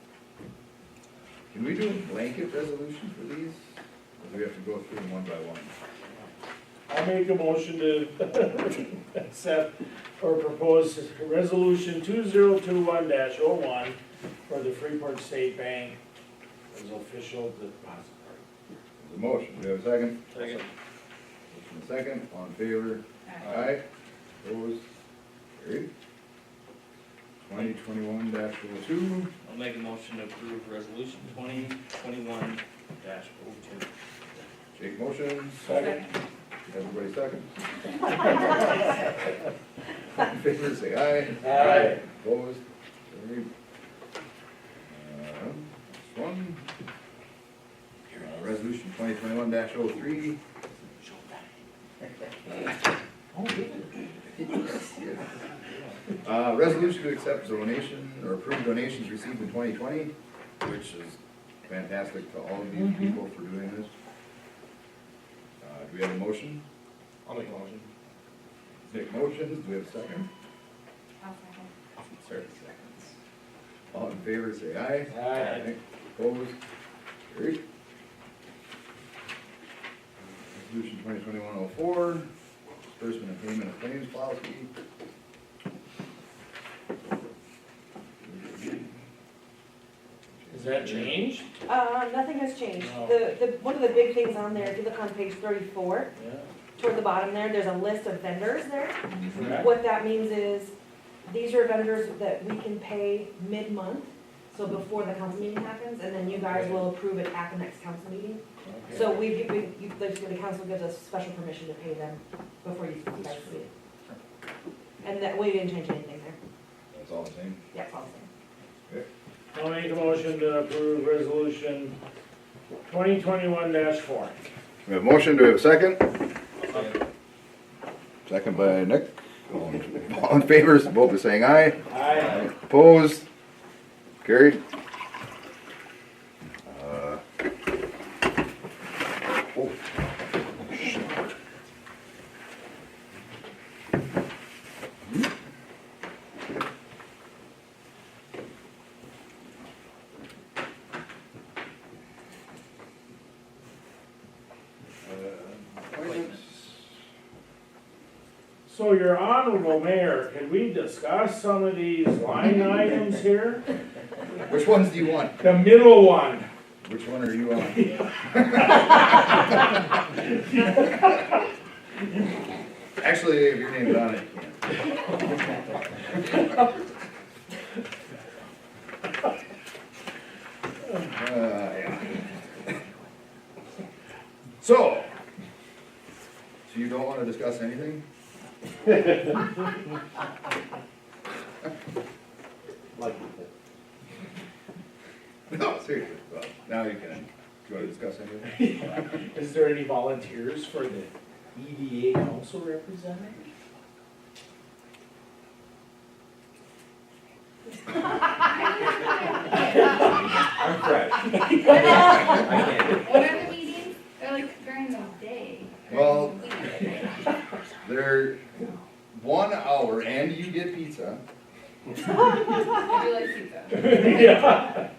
can we do a blanket resolution for these? Or do we have to go through them one by one? I'll make a motion to accept or propose resolution 2021-01 for the Freeport State Bank as official depository. There's a motion, do we have a second? Second. Motion a second, all in favor? Aye. Aye. Opposed, carried. 2021-02, I'll make a motion to approve resolution 2021-02. Jake motions. Second. Everybody second. All in favor, say aye. Aye. Opposed, carried. Next one. Resolution 2021-03. Resolution to accept donation or approve donations received in 2020, which is fantastic to all of you people for doing this. Do we have a motion? I'll make a motion. Nick motions, do we have a second? I'll second. Sarah seconds. All in favor, say aye. Aye. Opposed? Carried. Resolution 2021-04, disbursement and payment of claims policy. Has that changed? Nothing has changed. No. One of the big things on there, if you look on page 34, Yeah. toward the bottom there, there's a list of vendors there. Correct. What that means is, these are vendors that we can pay mid-month, so before the council meeting happens, and then you guys will approve it at the next council meeting. Okay. So the council gives us special permission to pay them before you guys see it. And that, we didn't change anything there. That's all the same? Yeah, it's all the same. I'll make a motion to approve resolution 2021-4. We have a motion, do we have a second? Second by Nick. All in favor, vote by saying aye. Aye. Opposed? Carried. Oh. Appointments. So your honorable mayor, can we discuss some of these line items here? Which ones do you want? The middle one. Which one are you on? Actually, if your name's on it, you can. Yeah. So you don't want to discuss anything? No, seriously, well, now you can. Do you want to discuss anything? Is there any volunteers for the EDA council representative? I'm fresh. I can't. What are the meetings? They're like during the day. Well, during the week. they're 1 hour and you get pizza. I do like pizza. Yeah.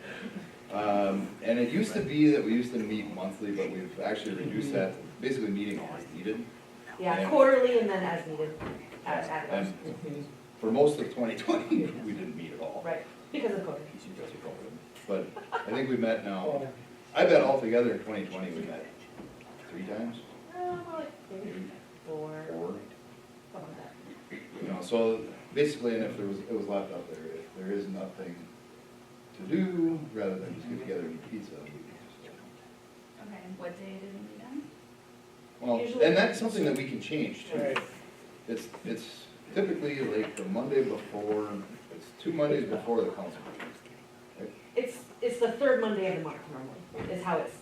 And it used to be that we used to meet monthly, but we've actually reduced that, to basically meeting as needed. Yeah, quarterly and then as needed, at And for most of 2020, we didn't meet at all. right, because of COVID. But I think we met now, I bet altogether in 2020, we met 3 times, Maybe 4, 4. something like that. You know, so basically, and if it was left up there, if there is nothing to do, rather than just get together and eat pizza, we can just, Okay, and what day did it meet on? well, Usually- and that's something that we can change too. Right. It's typically like the Monday before, it's 2 Mondays before the council meeting. It's the third Monday of the month normally, is how it's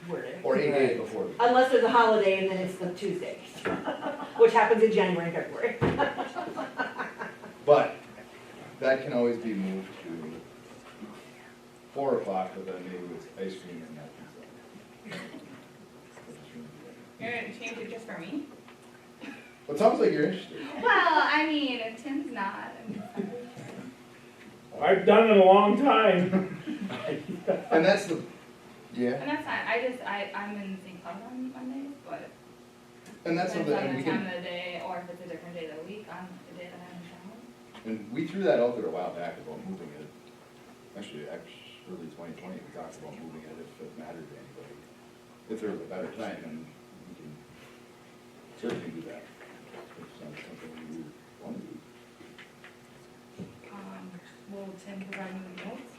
worded. Or 8 days before. Unless there's a holiday and then it's the Tuesday, which happens in January and February. But that can always be moved to 4 o'clock, but then maybe with ice cream and that pizza. You're gonna change it just for me? Well, it sounds like you're interested. Well, I mean, if Tim's not, I've done it a long time. And that's the, yeah, and that's fine, I'm in St. Cloud on Mondays, but and that's depends something, on and we the time can, of the day, or if it's a different day of the week, on the day that I'm in town. and we threw that out there a while back about moving it. Actually, early 2020, we talked about moving it if it mattered to anybody. If there was a better time, then we can certainly do that. If it's not something we would want to do. Will Tim provide me with notes?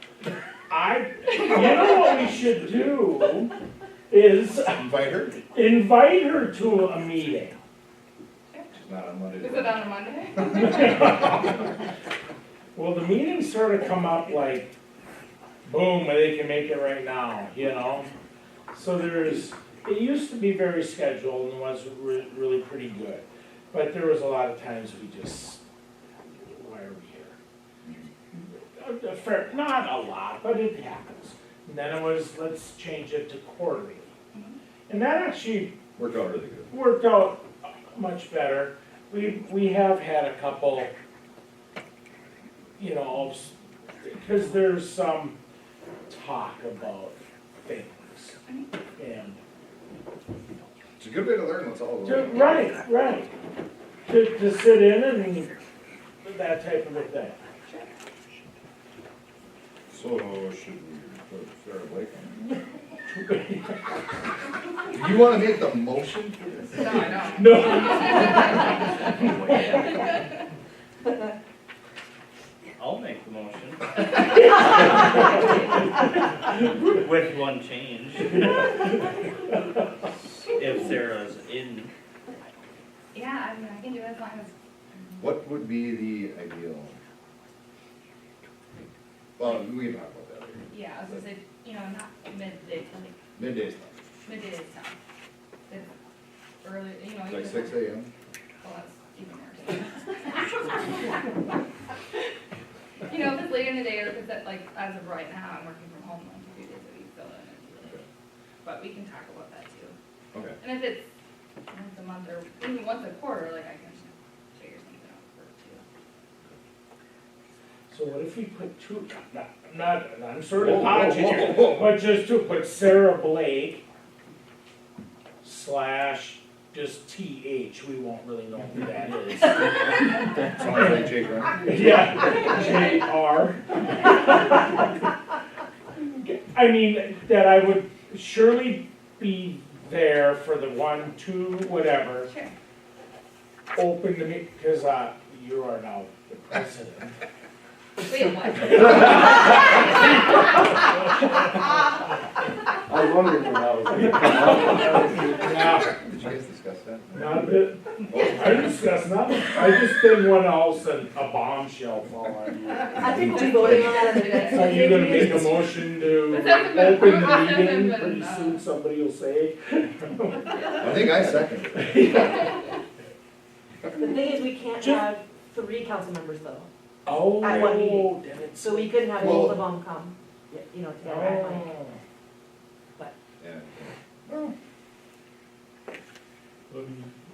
You know what we should do is Invite her. invite her to a meeting. She's not on Monday. Is it on a Monday? Well, the meetings sort of come up like, boom, they can make it right now, you know? So it used to be very scheduled and was really pretty good. But there was a lot of times we just, why are we here? Not a lot, but it happens. And then it was, let's change it to quarterly. And that actually Worked out really good. worked out much better. We have had a couple, you know, because there's some talk about things. And It's a good way to learn what's all going on. right. To sit in and that type of a thing. So should we put Sarah Blake on? Do you want to make the motion for this? No, I don't. No. I'll make the motion. With one change. If Sarah's in. Yeah, I mean, I can do it as long as, What would be the ideal? Well, we can talk about that later. yeah, I was gonna say, not midday, till like, Midday stuff, midday is tough. It's early, like even 6 a.m. Well, that's even worse. If it's late in the day, or if it's like, as of right now, I'm working from home like 2 days a week, so then it's really, but we can talk about that too. Okay. And if it's once a month or even once a quarter, like I can figure something out for So what if we put two, I'm sort of Whoa, dodging whoa, here, whoa, whoa. but just to put Sarah Blake / just TH, we won't really know who that is. Sounds like Jake, right? Yeah, JR. I mean, that I would surely be there for the 1, 2, whatever. Sure. Open to me, because you are now the president. Wait, what? I was wondering when that was gonna come up. Yeah. Did you guys discuss that? Not a bit. I didn't discuss nothing. I just didn't want else than a bombshell fall on you. I think we'll be voting on that at the next Are you gonna make a meeting. motion to This hasn't been- open this the hasn't meeting? been, Pretty soon somebody will say. I think I seconded it. The thing is, we can't have 3 council members though, Oh, At one meeting. then it's. so we couldn't have Well- both of them come, you know, together at one. Yeah.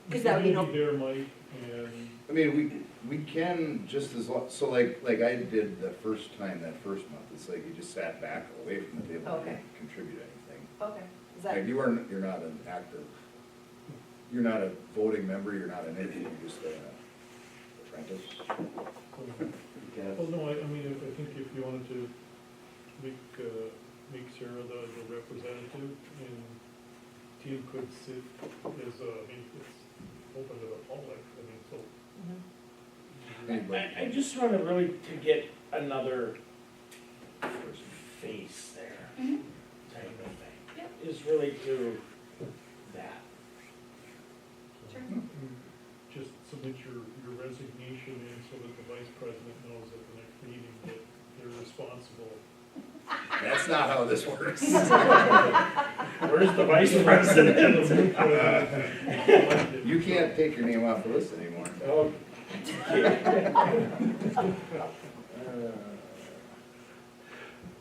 Because that would be no, there, Mike, and I mean, we can just as long, so like I did the first time, that first month, it's like you just sat back away from the table and Okay. didn't contribute anything. okay, is that, Like you're not an active, you're not a voting member, you're not an anything, you're just an apprentice. well, no, I mean, I think if you wanted to make Sarah the representative, and Tim could sit as, I mean, it's open to the public, I mean, so. Anybody. I just wanna really to get another face there, Mhm. type of thing. Yep. Is really to that. Sure. Just submit your resignation in so that the vice president knows at the next meeting that they're responsible. That's not how this works. Where's the vice president? You can't take your name off the list anymore. Oh.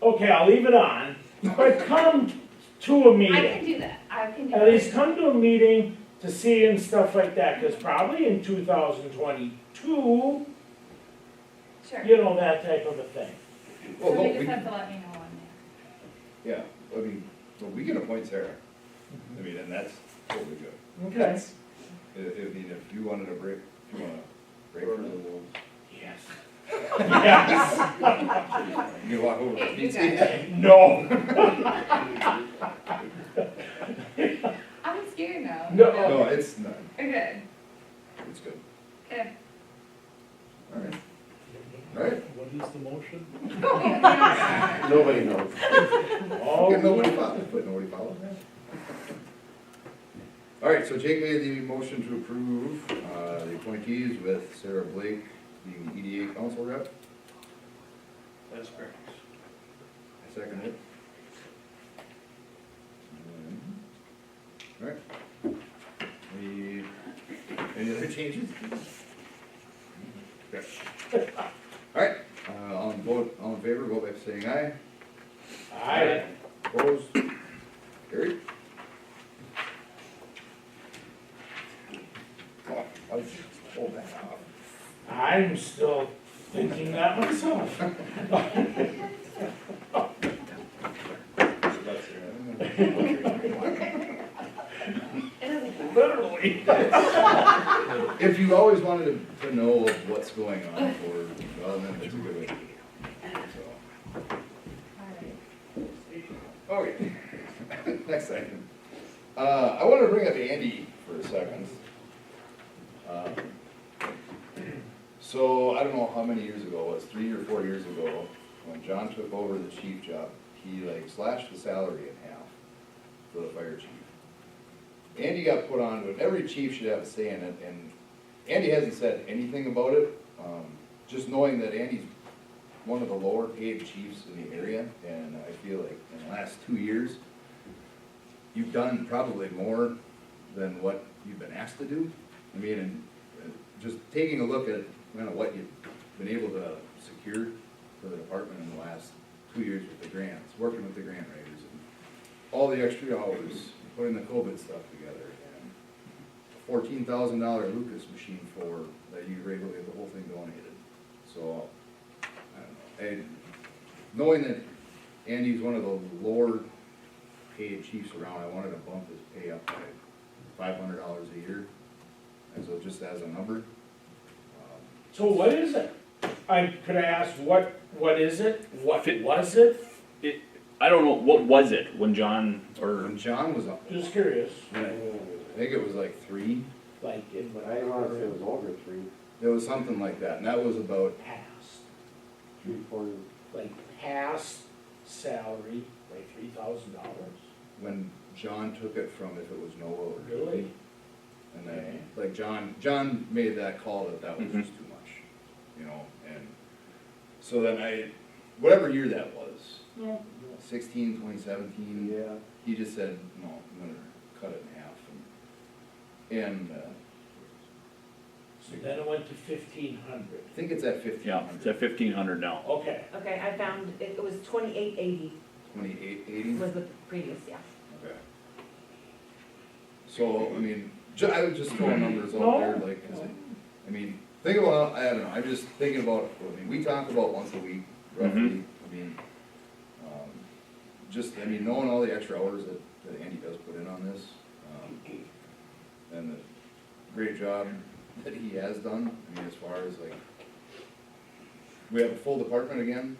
Okay, I'll leave it on, but come to a I meeting. can do that, I can do At that. least come to a meeting to see and stuff like that, because probably in 2022, Sure. you know, that type of a thing. Well, So no, they we just have can, to let me know on yeah, I mean, well, we can appoint Sarah. I mean, and that's totally good. Okay. That's, I mean, if you wanted to break, if you wanna break from the rules, Yes. Yes. you walk over Hey, to you pizza. got it. No. there. I'm scared now. No. No, it's not, Okay, it's good. okay. All right. All right. What is the motion? Nobody knows. Oh, Get nobody followed, but nobody followed. All right, so Jake made the motion to approve, the appointees with Sarah Blake being the EDA council rep. That's correct. I second it. All right. Any other changes? Okay. All right, all in favor, vote by saying aye. I, Opposed? Carried. Oh, I'll just hold that off. I'm still thinking that myself. Literally. If you always wanted to know what's going on for development, it's a good way to do it. So. Okay, next item. I want to bring up Andy for a second. So I don't know how many years ago it was, 3 or 4 years ago, when John took over the chief job, he like slashed the salary in half for the fire chief. Andy got put on, but every chief should have a say in it, and Andy hasn't said anything about it. Just knowing that Andy's one of the lower paid chiefs in the area, and I feel like in the last 2 years, you've done probably more than what you've been asked to do. I mean, and just taking a look at kind of what you've been able to secure for the department in the last 2 years with the grants, working with the grant writers, and all the extra hours, putting the COVID stuff together, and a $14,000 Lucas machine for, that you were able to get the whole thing donated. So, I don't know, knowing that Andy's one of the lower paid chiefs around, I wanted to bump his pay up by $500 a year, and so just as a number. So what is it? Could I ask, what is it? What was it? I don't know, what was it when John, or? When John was up, Just curious. I think it was like 3, Like in what I want to say it was over 3, it was something like that, and that was about, past, 3-4. like past salary, like $3,000? when John took it from if it was Noah or Really? like John made that call that was Mhm. just too much, you know, and so then whatever year that was, 16, 2017, Yeah. he just said, no, I'm gonna cut it in half. And So then it went to 1,500. I think it's at 1,500. Yeah, it's at 1,500 now. Okay. Okay, I found, it was 2880 2880? was the previous, yeah. Okay. So, I mean, I was just throwing numbers out No. there, like, 'cause I mean, think about, I don't know, I'm just thinking about, I mean, we talk about once a week, roughly, I mean, just, I mean, knowing all the extra hours that Andy does put in on this, and the great job that he has done, I mean, as far as like, we have a full department again,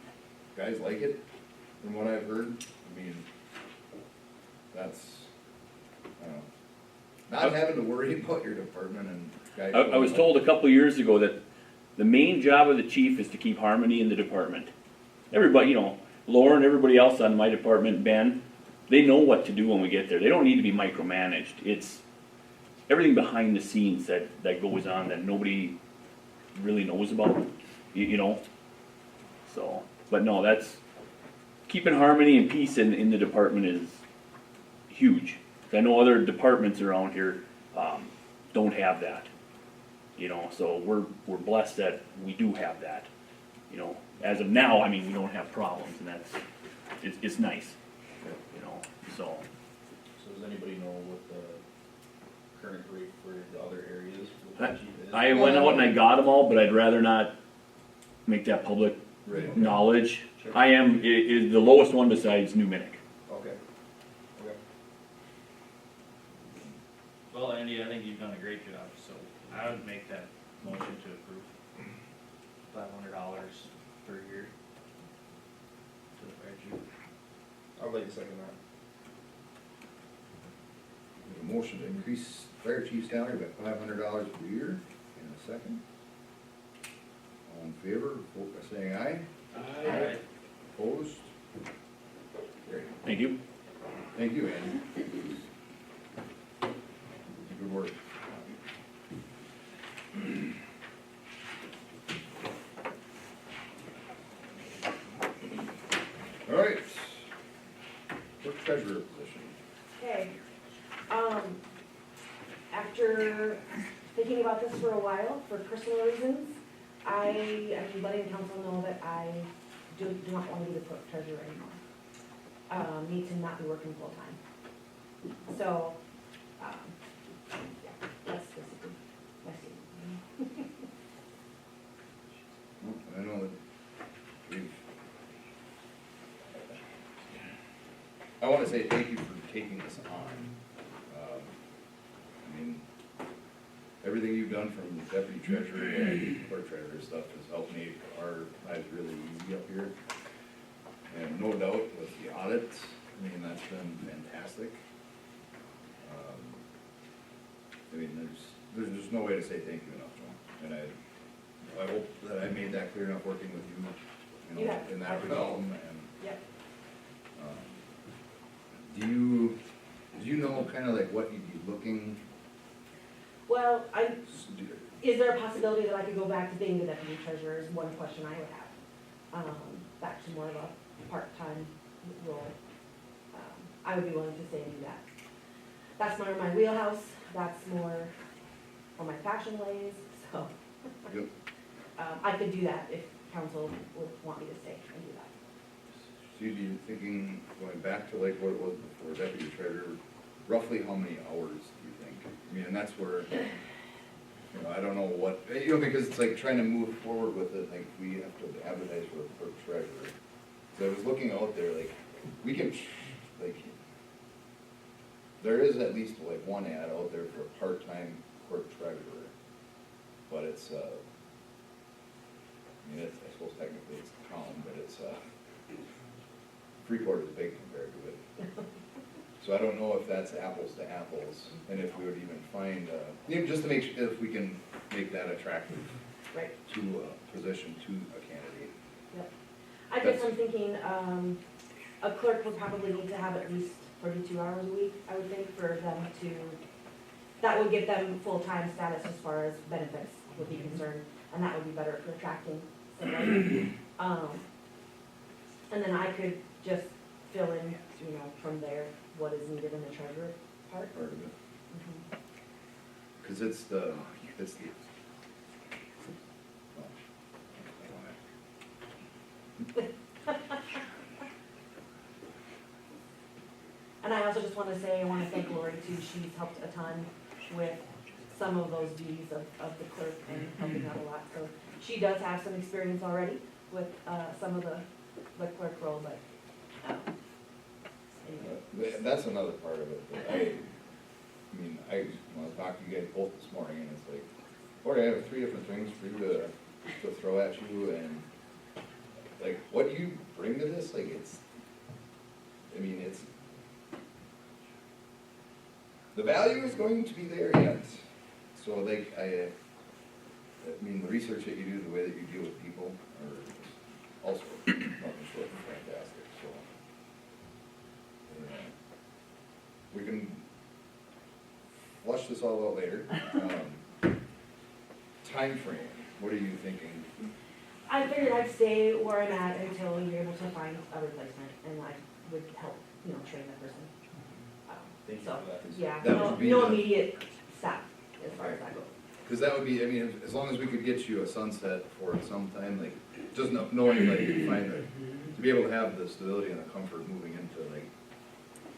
guys like it, from what I've heard, I mean, that's, I don't know, not having to worry about your department and guys. I was told a couple years ago that the main job of the chief is to keep harmony in the department. Everybody, you know, Lauren, everybody else on my department, Ben, they know what to do when we get there. They don't need to be micromanaged. It's everything behind the scenes that goes on that nobody really knows about, you know? So, but no, that's, keeping harmony and peace in the department is huge. I know other departments around here, don't have that, you know, so we're blessed that we do have that. You know, as of now, I mean, we don't have problems, and it's nice, you know, so. So does anybody know what the current rate for the other areas? I went out and I got them all, but I'd rather not make that public Right. knowledge. I am, is the lowest one besides New Minnick. Okay. Okay. Well, Andy, I think you've done a great job, so I would make that motion to approve. $500 per year to the fire chief. I'd like to second that. We have a motion to increase fire chief's salary by $500 per year, in a second. All in favor, vote by saying aye. Aye. Opposed? Great. Thank you. Thank you, Andy. Good work. All right. Clerk treasurer position. Okay, after thinking about this for a while, for personal reasons, I am letting council know that I do not want to be the clerk treasurer anymore. Need to not be working full-time. So, yeah, that's basically my statement. Well, I know that we've, I want to say thank you for taking this on. I mean, everything you've done from deputy treasurer and clerk treasurer stuff has helped make our lives really easy up here. And no doubt with the audit, I mean, that's been fantastic. I mean, there's just no way to say thank you enough, John. And I hope that I made that clear enough working with you, you know, Yeah, in I that will. realm. And Yep. do you know kind of like what you'd be looking? Well, to do? is there a possibility that I could go back to being the deputy treasurer is one question I would have. Back to more of a part-time role. I would be willing to say and do that. That's more my wheelhouse, that's more on my passion lays, so. Yep. I could do that if council would want me to stay and do that. So you'd be thinking, going back to like what it was before deputy treasurer, roughly how many hours do you think? I mean, and that's where, you know, I don't know what, you know, because it's like trying to move forward with it, like we have to advertise for a clerk treasurer. So I was looking out there, like, we can, like, there is at least like one ad out there for a part-time clerk treasurer. But it's, I mean, it's, I suppose technically it's a town, but it's, Freeport is big compared to it. So I don't know if that's apples to apples, and if we would even find, you know, just to make sure, if we can make that attractive Right. to a position, to a candidate. Yep. I guess I'm thinking, a clerk would probably need to have at least 32 hours a week, I would think, for them to that would get them full-time status as far as benefits would be concerned, and that would be better for attracting somebody. And then I could just fill in, you know, from there, what is needed in the treasurer part. Part of it, Mhm. cause it's the, And I also just wanna say, I wanna thank Lori too, she's helped a ton with some of those duties of the clerk and helping out a lot. So she does have some experience already with, some of the clerk role, but, anyway. that's another part of it, that when I talked to you guys both this morning, and it's like, boy, I have 3 different things for you to throw at you, and like, what do you bring to this? Like, it's, the value is going to be there yet. So like, the research that you do, the way that you deal with people are also nothing short of fantastic, so. We can flush this all out later. Time frame. What are you thinking? I figured I'd stay where I'm at until you're able to find a replacement, and I would help, you know, train that person. Thank you So, for that. yeah, That no, would be no the- immediate stop as far as that goes. Because that would be, as long as we could get you a sunset for it sometime, like, just knowing, like, you find that, to be able to have the stability and the comfort moving into, like,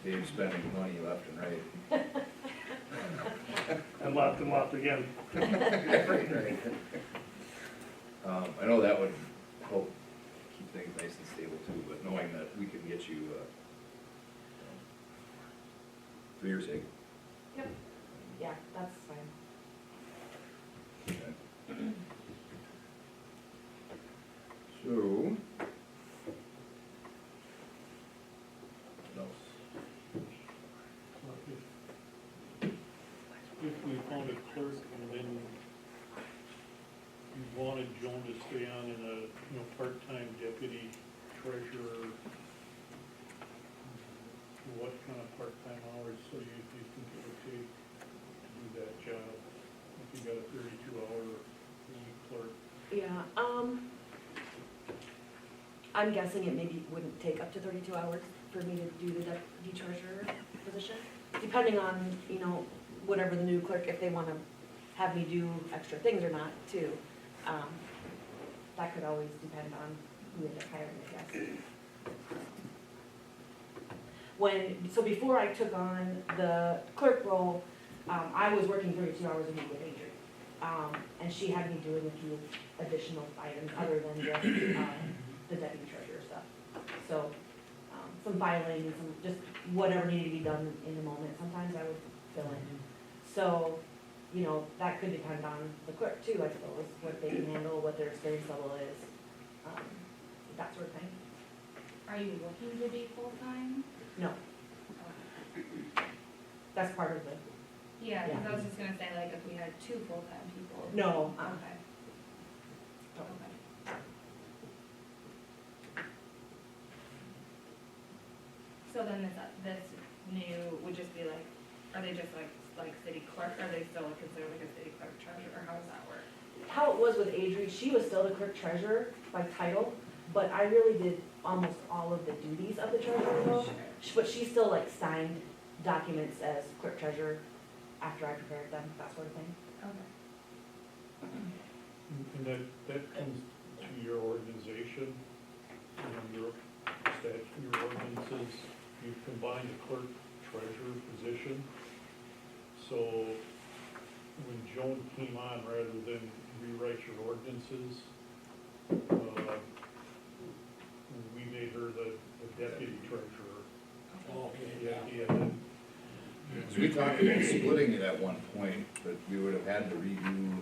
Dave spending money left and right. And left again. Right. I know that would help keep things nice and stable too, but knowing that we can get you, for your sake. Yep, yeah, that's fine. Okay. So. What else? If we found a clerk and then you wanted Joan to stay on in a, part-time deputy treasurer, what kind of part-time hours, so you think it would take to do that job? If you got a 32-hour week clerk? Yeah, I'm guessing it maybe wouldn't take up to 32 hours for me to do the deputy treasurer position, depending on, you know, whatever the new clerk, if they want to have me do extra things or not, too. That could always depend on who they end up hiring, I guess. So before I took on the clerk role, I was working 32 hours a week with Adrian. And she had me doing a few additional items other than just the deputy treasurer stuff. So some filing, some just whatever needed to be done in the moment. Sometimes I would fill in. So, you know, that could depend on the clerk too, I suppose, what they can handle, what their experience level is, that sort of thing. Are you looking to be full-time? No, that's part of the, Yeah, because Yeah. I was just gonna say, like, if we had 2 full-time people. no, Okay. Okay. So then this new would just be like, are they just like city clerk, or are they still considered like a city clerk treasurer, or how does that work? how it was with Adri, she was still the clerk treasurer by title, but I really did almost all of the duties of the treasurer role. But she still like signed documents as clerk treasurer after I prepared them, that sort of thing. Okay. And that comes to your organization, your statute, your ordinances, you've combined the clerk treasurer position. So when Joan came on, rather than rewrite your ordinances, we made her the deputy treasurer. The idea that So we talked about splitting it at one point, but we would have had to redo,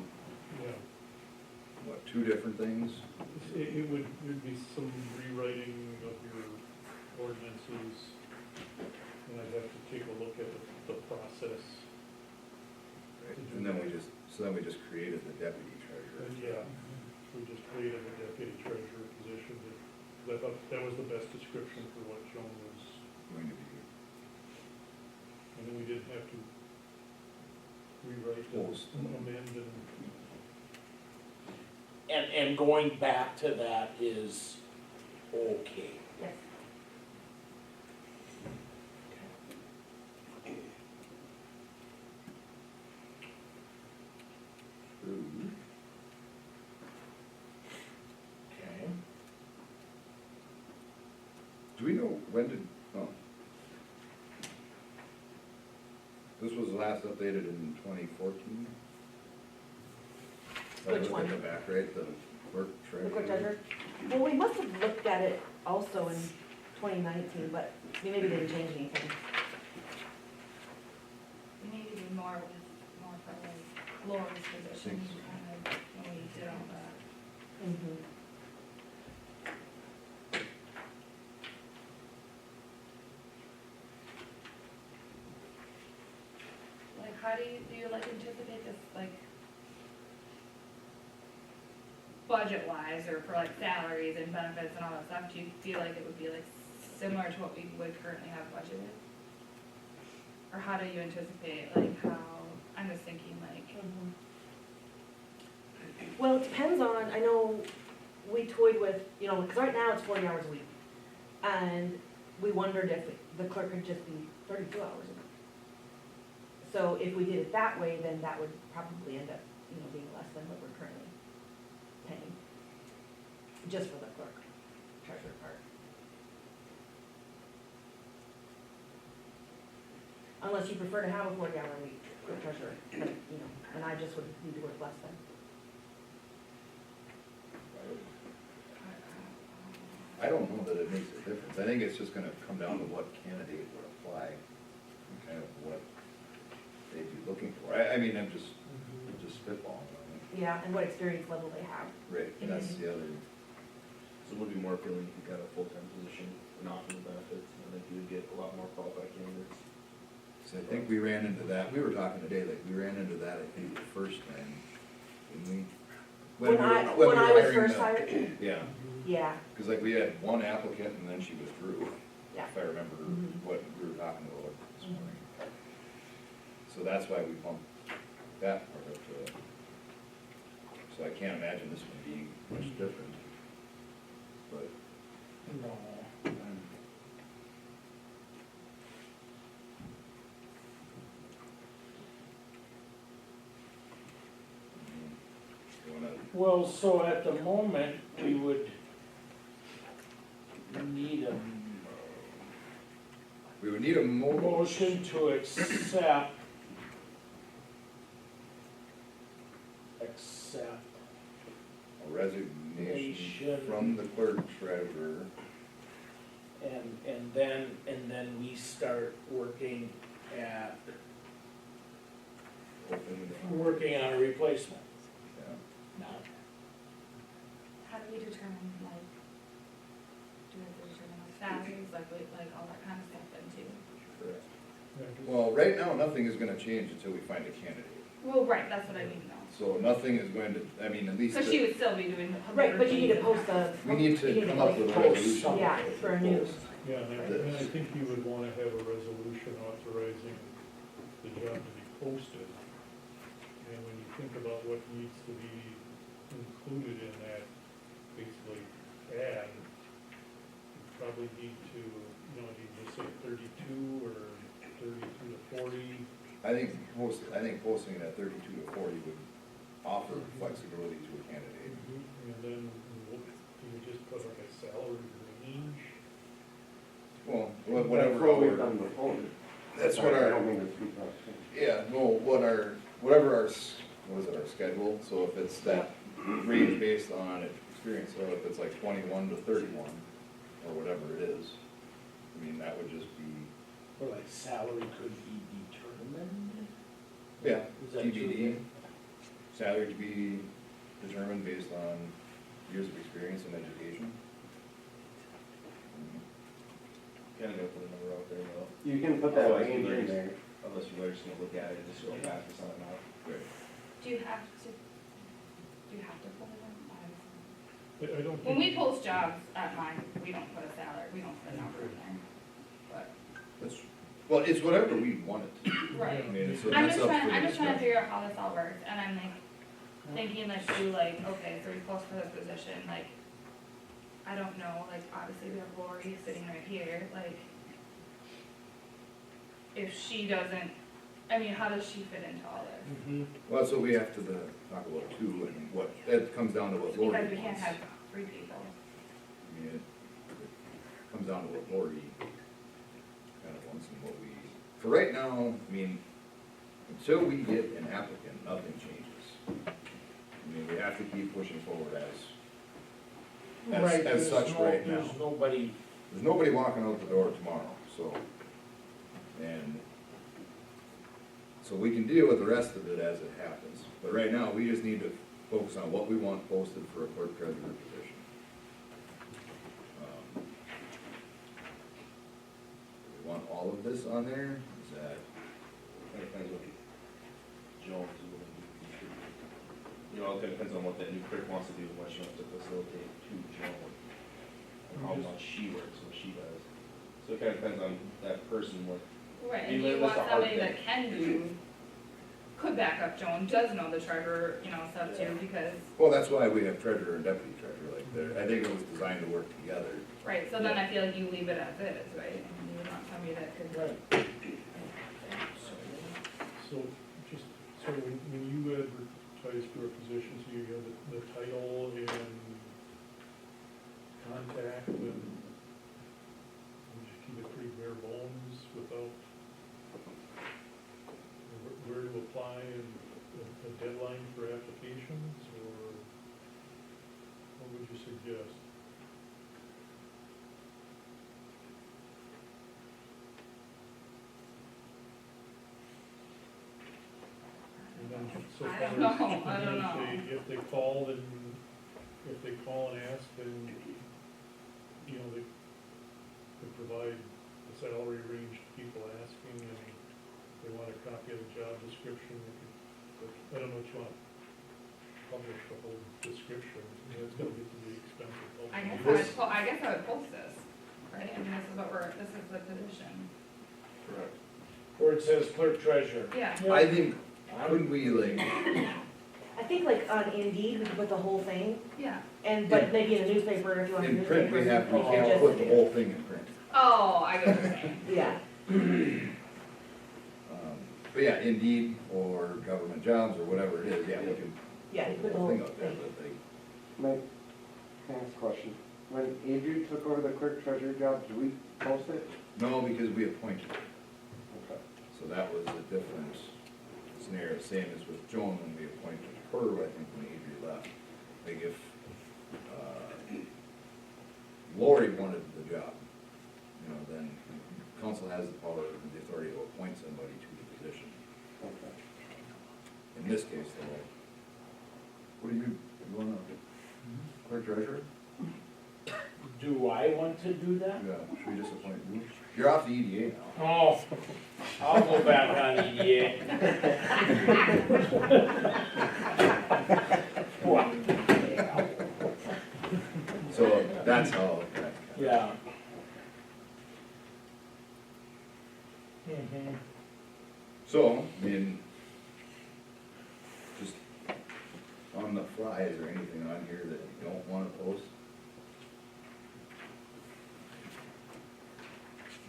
yeah, what, 2 different things? it would be some rewriting of your ordinances, and I'd have to take a look at the process. Right. And then we just created the deputy treasurer. Yeah, we just created a deputy treasurer position, that, I thought that was the best description for what Joan was, Going to be. and then we didn't have to rewrite those, amend and And going back to that is okay. Yes. Okay. Do we know when did, oh. This was last updated in 2014? Which one? At the back, right, the clerk treasurer? The clerk treasurer? Well, we must have looked at it also in 2019, but we maybe didn't change anything. We need to do more with, more for like Laura's position, kind of, when we did all that. Mm-hmm. Like, how do you like anticipate this, like, budget-wise, or for like salaries and benefits and all that stuff? Do you feel like it would be like similar to what we would currently have budgeted? Or how do you anticipate, like, how, I'm just thinking like, Well, it depends on, I know we toyed with, you know, because right now it's 40 hours a week. And we wondered if the clerk could just be 32 hours a week. So if we did it that way, then that would probably end up, you know, being less than what we're currently paying. Just for the clerk, treasurer part. Unless you prefer to have a 40-hour week for treasurer, but, you know, and I just would need to work less than. I don't know that it makes a difference. I think it's just gonna come down to what candidate would apply, and kind of what they'd be looking for. I mean, I'm just spitballing on it. Yeah, and what experience level they have. Right, that's the other, So it would be more appealing if you got a full-time position and offering benefits, and I think you would get a lot more qualified candidates. so I think we ran into that, we were talking today, like, we ran into that, I think, the first time, didn't we? When I was first hired? Yeah, Yeah, because like, we had one applicant and then she withdrew, yeah. if I remember Mhm. what we were talking about this morning. So that's why we bumped that part up to, so I can't imagine this one being much different. But, No. you wanna, Well, so at the moment, we would need a we would need a motion to accept a resignation from the clerk treasurer. and then we start working at, working on a replacement. Yeah. Now, how do we determine, like, do we have to determine like salaries, like all that kind of stuff then too? Correct. yeah, just- Well, right now, nothing is gonna change until we find a candidate. Well, right, that's what I mean though. So nothing is going to, I mean, at least. So she would still be doing the public. Right, but you need to relations. post a. We need you to come up with a resolution. Yeah, for a new. Yeah, and I think you would wanna have a resolution authorizing the job to be posted. And when you think about what needs to be included in that, basically, ad, you probably need to, you know, do you just say 32 or 32 to 40? I think posting it at 32 to 40 would offer flexibility to a candidate. And then, you just put like a salary range? Well, That's whatever what we've our, done before. that's what I our, don't mean to speak on it. yeah, no, whatever our, what is it, our schedule? So if it's that range based on experience, so if it's like 21 to 31, or whatever it is, I mean, that would just be, or like salary could be determined? yeah, Is that TBD. true? Salary to be determined based on years of experience and education. Kinda gotta put a number out there, though. You can put that Otherwise, range people are in just- there. Unless people are just gonna look at it and just go back to something else. Right. Do you have to put it in? I don't When think, we post jobs at mine, we don't put a salary, we don't put a number in there. But That's, Well, it's whatever we want it to be. Right. I mean, so I'm that's just up trying, for I'm just trying to discussion. figure out how this all works, and I'm like, thinking like, do like, okay, so we post for this position, like, I don't know, like, obviously we have Lori sitting right here, like, if she doesn't, I mean, how does she fit into all this? Well, that's what we have to talk about too, and what, that comes down to what Lori Because we can't wants. have 3 people. I mean, it comes down to what Lori kind of wants and what we, for right now, I mean, until we get an applicant, nothing changes. I mean, we have to keep pushing forward Right, as such right now. There's nobody, There's nobody walking out the door tomorrow, so, so we can deal with the rest of it as it happens. But right now, we just need to focus on what we want posted for a clerk treasurer position. Do we want all of this on there? Is that, Kind of depends what Jones is willing to do. You know, it kind of depends on what that new clerk wants to do, and what she wants to facilitate to Joan. And how much she works, what she does. So it kind of depends on that person, what. Right, I and mean, you that's want a hard somebody that thing. can do, could back up Joan, does know the treasurer, you know, stuff too, because, well, that's why we have treasurer and deputy treasurer, like, I think it was designed to work together. right, so then I feel like you leave it as is, right? And you want somebody that could. right. So, just, so when you advertise for a position, so you have the title and contact, and you just keep it pretty bare bones without where to apply and a deadline for applications, or what would you suggest? And then, so I far don't as- know, I and don't then know. If they call and, if they call and ask, then, you know, they provide a salary range to people asking, and they want a copy of the job description, but I don't know what you want, publish the whole description, you know, it's gonna get to be expensive. I guess I would post this, right? I mean, this is what this is the position. Correct. Where it says clerk treasurer. Yeah. I think, couldn't we like, I think like on Indeed, we could put the whole thing, Yeah. but maybe in the newspaper, if you want the in newspaper. print, we you can't just- put the whole thing in print. Oh, I get what you're saying. Yeah, But yeah, Indeed or government jobs or whatever it is, yeah, we can yeah, you put put the the whole whole thing out there, thing. but like, Mike, can I ask a question? When Adrian took over the clerk treasurer job, did we post it? no, because we appointed her. Okay. So that was a different scenario, same as with Joan when we appointed her, I think when Adrian left. Like if, Lori wanted the job, you know, then council has the power and the authority to appoint somebody to the position. Okay. In this case, though, what do you wanna, clerk treasurer? Do I want to do that? Yeah, should we just appoint you? You're off the EDA now. Oh, I'll go back on EDA. So that's how, Yeah. Mhm. so, I mean, just on the fly, is there anything on here that you don't wanna post?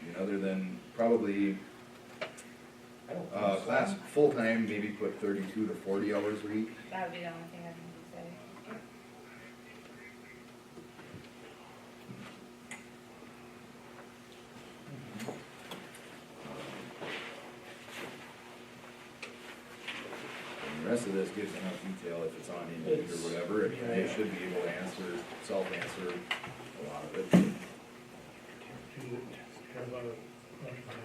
I mean, other than probably, class, full-time, maybe put 32 to 40 hours a week. That would be the only thing I think to say. And the rest of this gives enough detail if it's on Indeed or whatever, and they should be able to answer, self-answer a lot of it. Do you have an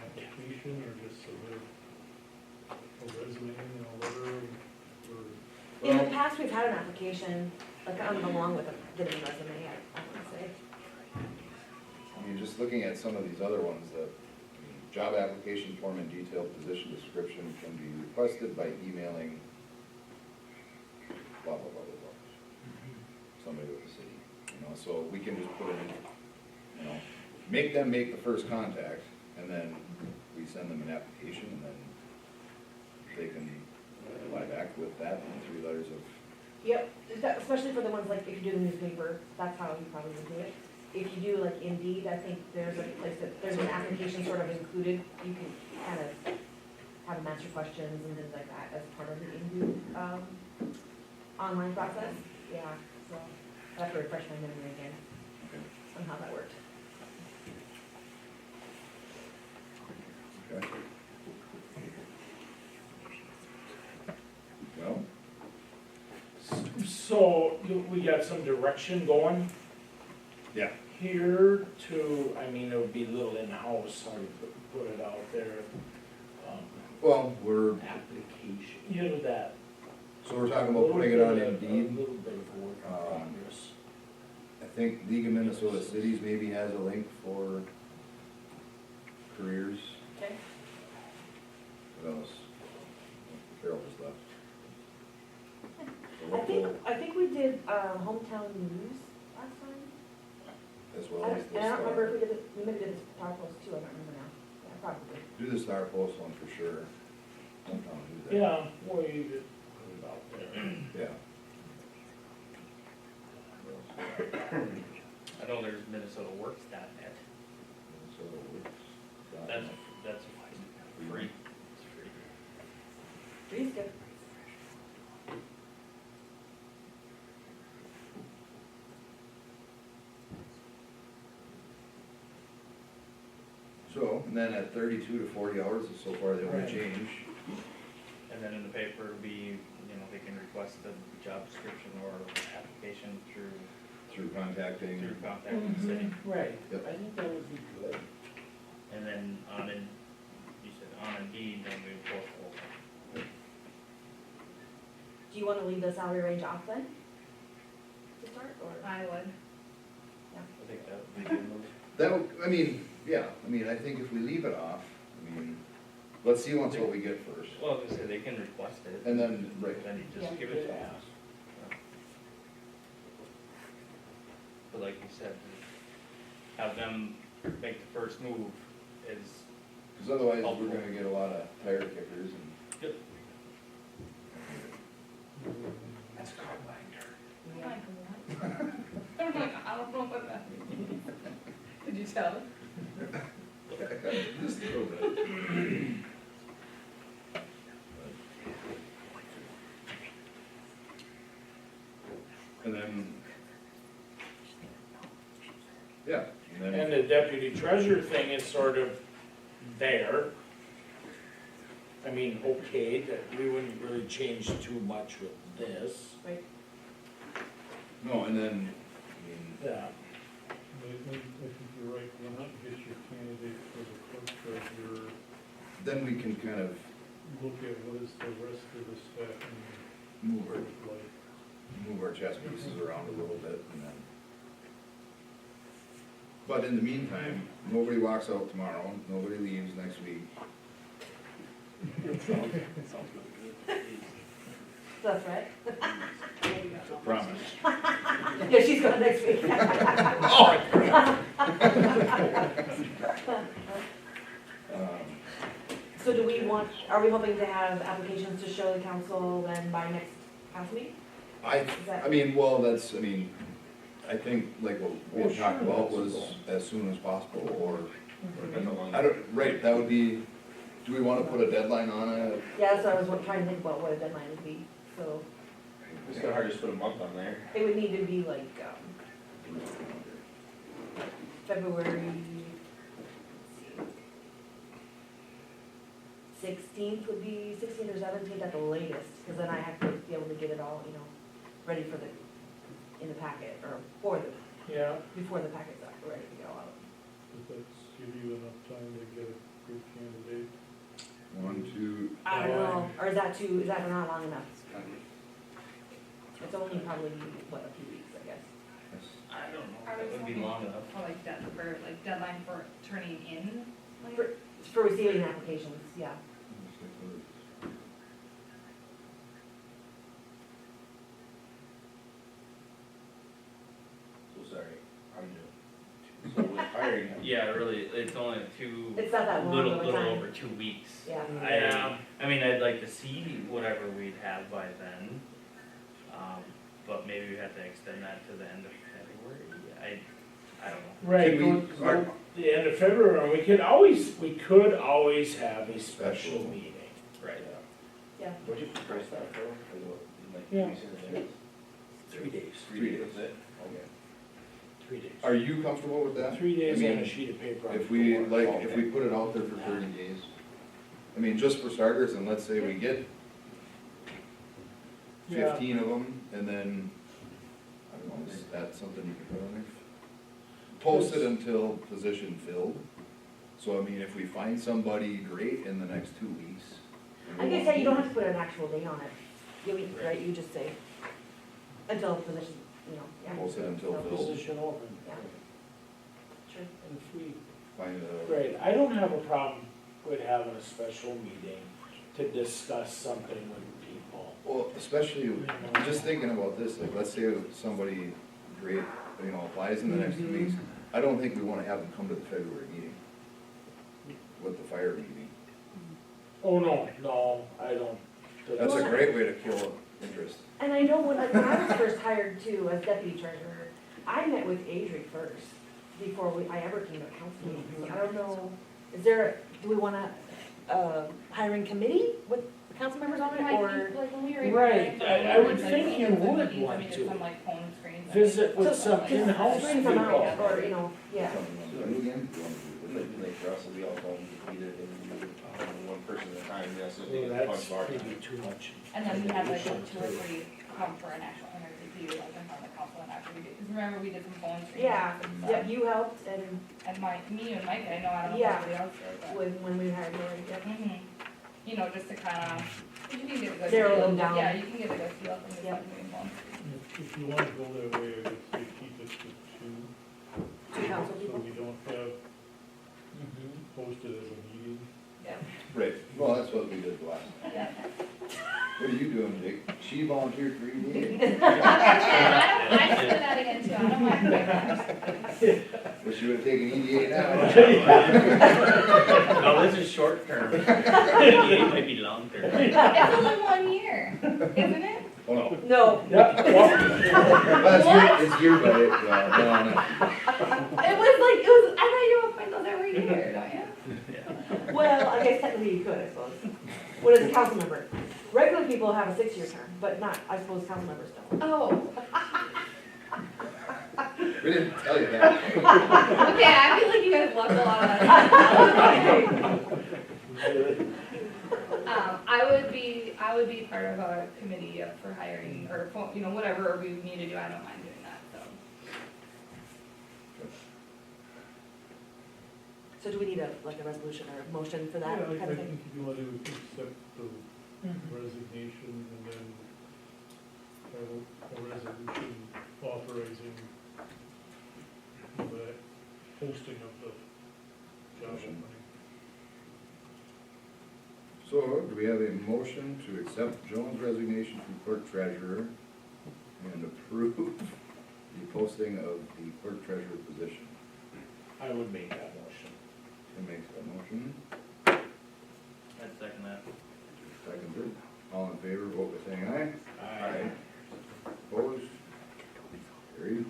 application, or just a resume, you know, letter, or? In the past, we've had an application, like along with a fitting resume, I wanna say. I mean, just looking at some of these other ones, that, I mean, job application form and detailed position description can be requested by emailing blah, blah, blah, blah, blah. Somebody with the city, you know, so we can just put it in, you know, make them make the first contact, and then we we send them an application and then they can reply back with that and 3 letters of, Yep, especially for the ones like, if you do the newspaper, that's how you probably would do it. If you do like Indeed, I think there's a place that, there's an application sort of included, you can kind of have them answer questions and things like that as part of the Indeed, online process. Yeah, so I have to refresh my memory again on how that worked. okay. Well, So, we got some direction going yeah, here to, I mean, it would be a little in-house, how you put it out there. well, we're, Application, you know, that. so we're talking about putting it on A Indeed. little bit of work in progress. I think League of Minnesota Cities maybe has a link for careers. Okay. What else? Carol just left. The I think we did, hometown news last time. as I well as don't, the and I don't remember if Star. we did, we maybe did the Star Post too, I don't remember now. Yeah, probably. Do the Star Post one for sure. Hometown do that. Yeah, well, you could put it out there. Yeah. I know there's MinnesotaWorks.net. Minnesota Works. That's free. It's free. Three's good. So, and then at 32 to 40 hours is so far the only Right. change. And then in the paper, it'll be, you know, they can request a job description or application through Contacting. contacting the city. Right, Yep. I think that would be good. And then you said on Indeed, then we post the whole thing. Do you wanna leave the salary range off then? To start, or? I would. I think that would be a good move. That would, I mean, yeah, I mean, I think if we leave it off, I mean, let's see once what we get first. Well, as I said, they can request it. And then, right. Then you Yeah. just give it to Yeah. us. But like you said, have them make the first move is, Because otherwise, we're gonna get a lot of tire kickers and. Yep. That's Carminder. Like what? I don't know what that means. Did you tell? Just a little bit. And then, yeah, and And then, the deputy treasurer thing is sort of there. I mean, okay, that we wouldn't really change too much with this. Right. no, and then, I mean, Yeah. I think you're right, why not get your candidate for the clerk treasurer, then we can kind of look at what is the rest of the staff move our, like. move our chess pieces around a little bit and then. But in the meantime, nobody walks out tomorrow, nobody leaves next week. That's right. Promise. Yeah, she's going next week. So do we want, are we hoping to have applications to show the council then by next council meeting? I mean, well, that's, I mean, I think like what we had talked about was as soon as possible, or, I don't, right, that would be, do we wanna put a deadline on it? Yeah, so I was trying to think about what a deadline would be, so It's kinda hard to just put a month on there. it would need to be like, February 16th would be, 16th or 17th at the latest, because then I have to be able to get it all, you know, ready for the, in the packet, or for the, Yeah. before the packet's up, ready to go out. Does that give you enough time to get a good candidate? 1, 2, I don't know, or is that too, is that not long enough? It's only probably, what, a few weeks, I guess. I don't know, I that was would be hoping long enough. for like deadline for turning in, like. For receiving applications, yeah. So sorry, I'm new. So with hiring, Yeah, really, it's only It's not that long little, of a little time. over 2 weeks. Yeah. I mean, I'd like to see whatever we'd have by then, but maybe we have to extend that to the end of February. I don't know. Right, go the end of February, and we could always have a special meeting. Right. Yeah. What'd you price that for? Like, Yeah. weeks in advance? 3 days. 3 days, that's it? Okay. 3 days. Are you comfortable with that? 3 days I mean, on a sheet of paper. If we, like, if we put it out there for 30 days, I mean, just for starters, and let's say we get Yeah. 15 of them, and then, I don't know, is that something you can put on there? Post it until position filled, so I mean, if we find somebody great in the next 2 weeks. I guess, yeah, you don't have to put an actual date on it. Right, you just say, until position, yeah. Post it until filled, Position open. Yeah. Sure. And if we, find a, right, I don't have a problem with having a special meeting to discuss something with people. well, especially, I'm just thinking about this, like, let's say somebody great, applies in the next 2 weeks. I don't think we wanna have them come to the February meeting with the fire meeting. Oh, no, I don't. That's a great way to kill interest. And I know when I was first hired too as deputy treasurer, I met with Adri first before I ever came to council meetings. So I don't know, do we want a hiring committee with council members on it, or? Like when we were. Right, I would think you would want to Some like phone screens. visit with some in-house Bring them people. out, or, yeah. Again? Wouldn't it be like for us, if we all go and either interview, one person at a time, yes, if they Well, get a that's bunch of our maybe time. too much. And then we had like a tour where you come for an actual interview, like in front of the council and actually do, because remember we did some phone screens. Yeah, and stuff. yeah, you helped, and And me and Mike, I know, I don't know Yeah. if anybody else did, but. when we hired Lori, yeah. Just to kind of, you can get a good Narrow feel. them down. Yeah, you can get a good feel from just Yeah. like doing phone screens. If you wanna go that way, I would say keep it to two. Two council So people. we don't have posted as a meeting. Yeah. Right, well, that's what we did last time. Yeah. What are you doing, Jake? She volunteered 3 days. I should do that again too, I don't mind doing that. Wish you would've taken EDA now. No, this is short term. It might be long term. It's only 1 year, isn't it? Oh, no. No, Yep, Well, it's year by it, no. I thought you would find those every year, don't you? Well, I guess technically you could, I suppose. What is a council member? Regular people have a 6-year term, but not, I suppose, council members don't. Oh. We didn't tell you that. Okay, I feel like you guys left a lot of that. I would be part of a committee for hiring, or, whatever we need to do, I don't mind doing that, so. So do we need a resolution or a motion for that Yeah, kind I of think thing? if you want to accept the resignation and then have a resolution authorizing the posting of the job opening. So, do we have a motion to accept Joan's resignation from clerk treasurer and approve the posting of the clerk treasurer position? I would make that motion. Who makes that motion? I'd second that. Seconded. All in favor, vote by saying aye. Aye. Opposed? Carried.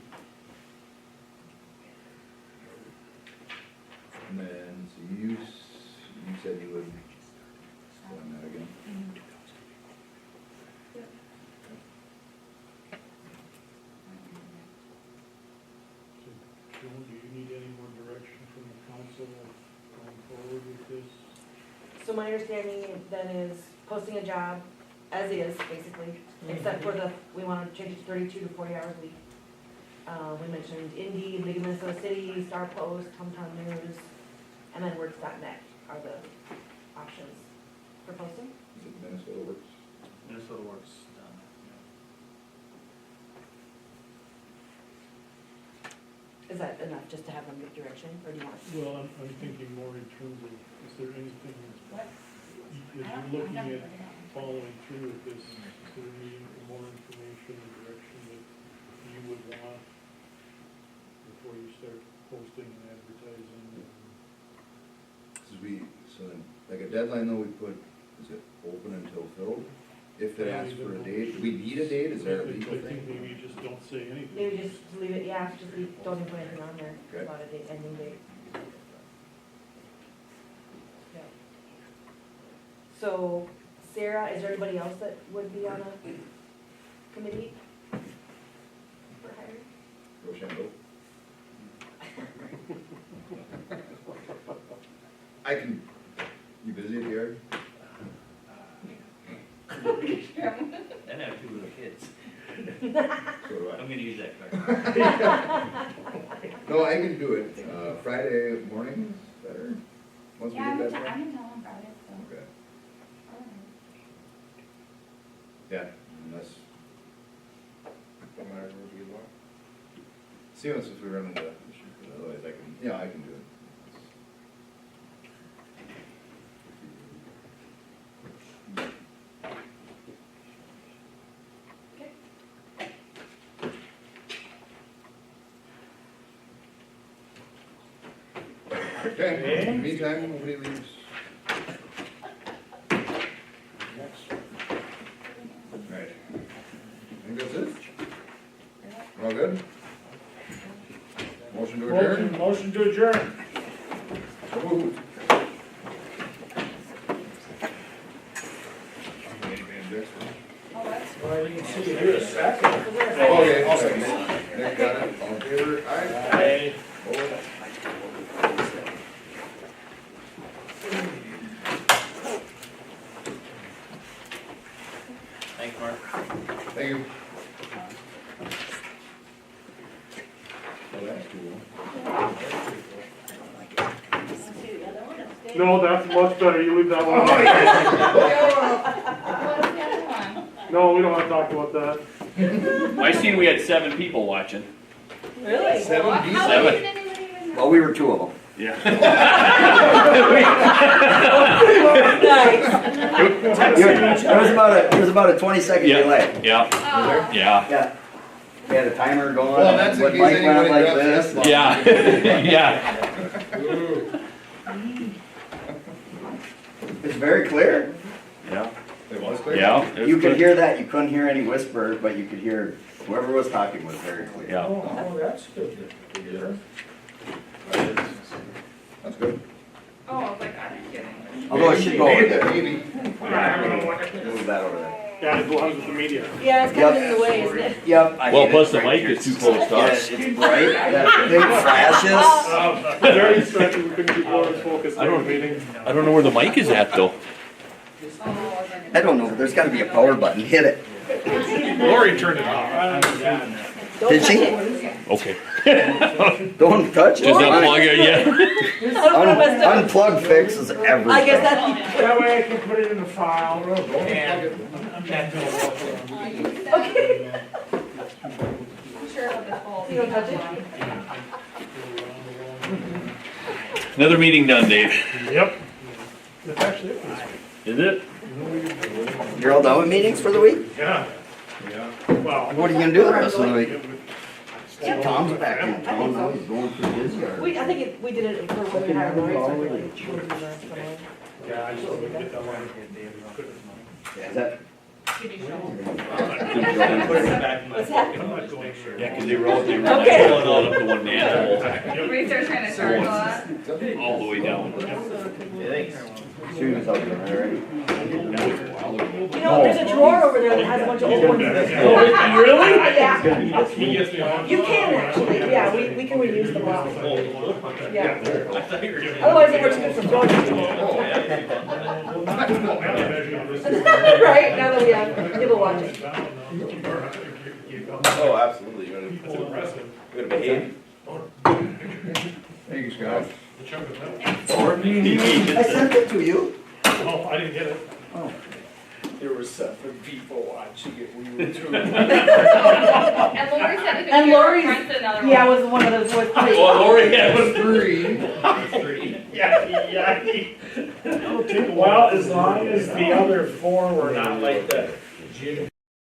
And then, so you said you would on that again. So, Joan, do you need any more direction from the council going forward with this? So my understanding then is posting a job as is, basically, except for we want to change it to 32 to 40 hours a week. We mentioned Indeed, League of Minnesota Cities, Star Post, Hometown News, and then Works.net are the options for posting. Is it Minnesota Works? Minnesota Works done. Is that enough just to have them give direction, or do you want? Well, I'm thinking more in terms of, is there anything, What? if you're looking at following through with this, is there any more information or direction that you would want before you start posting and advertising deadline though we put, is it open until filled? If it asks for a date, do we need a date, is there a I legal think thing? maybe you just don't say anything. Maybe just leave it, yeah, just leave, don't even put anything on there Okay. about a date, ending date. Yeah. So, Sarah, is there anybody else that would be on a committee for hiring? Rochambeau? I can, you busy here? And I have 2 little kids. So do I'm I. gonna use that card. No, I can do it, Friday morning is better, once we Yeah, get I'm in that. town on Friday, so. Okay, yeah, unless, Don't matter where we go. see us if we run into issue, but otherwise I can, yeah, I can do it. Okay, in the meantime, nobody leaves. Right. I think that's it. All good? Motion to adjourn? Motion to adjourn. Moved. Well, I didn't see you do a second. Okay, I'll second it. Nick got it, all in favor? Aye. Aye. Opposed? Thanks, Mark. Thank you. Well, that's cool. No, that's much better, you leave that one alone. What's the other one? No, we don't want to talk about that. I seen we had 7 people watching. Really? Seven How pieces. Seven. did anybody even know? Well, we were 2 of them. Yeah. Nice. It was about a 20-second Yeah. delay. Yeah, Oh. yeah, Yeah. We had a timer going, Well, that's in when case Mike went anybody like grabs this. this. yeah, yeah. Ooh. It's very clear. Yeah, It was clear? yeah. it was You could good. hear that, you couldn't hear any whisper, but you could hear whoever was talking was very clear. Yeah. Oh, that's good to hear. That's good. Oh, I was like, I didn't get it. Although it should go over there. Maybe. Move that over there. Yeah, it belongs with the media. Yeah, it's kind of in the way, isn't it? Yep. I Well, hate plus it the right mic here. is too close to Yeah, us. it's bright, that thing flashes. Very distracted, we couldn't keep Lawrence focused I during don't- the meeting. I don't know where the mic is at though. I don't know, but there's gotta be a power button, hit it. Lori turned it off. Don't Did touch she? it. Okay. Don't touch it. Just unplug it, yeah. I don't wanna mess up. Unplug fixes everything. I guess that'd That way I can put it in the file. Okay. I'm sure it'll just hold. You don't touch it? Another meeting done, Dave. Yep. That's actually it for this week. Is it? You're all done with meetings for the week? Yeah. Yeah. Well. What are you gonna do the rest of the week? Yeah, Tom's back in town now, he's going through his yard. We, I think we did it for when we hired Lori, so I think we'll do the rest of it. Yeah, I just want to get that one. Is that? Did you show? Put it back in my What's that? pocket, I'll just make sure. Yeah, because they were Okay. pulling all up to one manhole, We start trying to charge a lot. all the way down. Yeah, thanks. Students out there already. You know, there's a drawer over there that has a bunch of old ones. Really? Yeah, He gets me on. you can actually, yeah, we can reuse them all. Yeah. I thought you were gonna. Otherwise it works good for throwing them. Right, now that we have people watching. Oh, absolutely, you gotta, That's impressive. you gotta behave. Thank you, Scott. The chunk of metal. I sent it to you. Oh, I didn't get it. There were 7 people watching it, we were 2. And Lori said if And you Lori's- rent another one. Yeah, it was one of those with. Well, Lori had That was 3. Yeah. Well, as long as the other 4 were not like the gym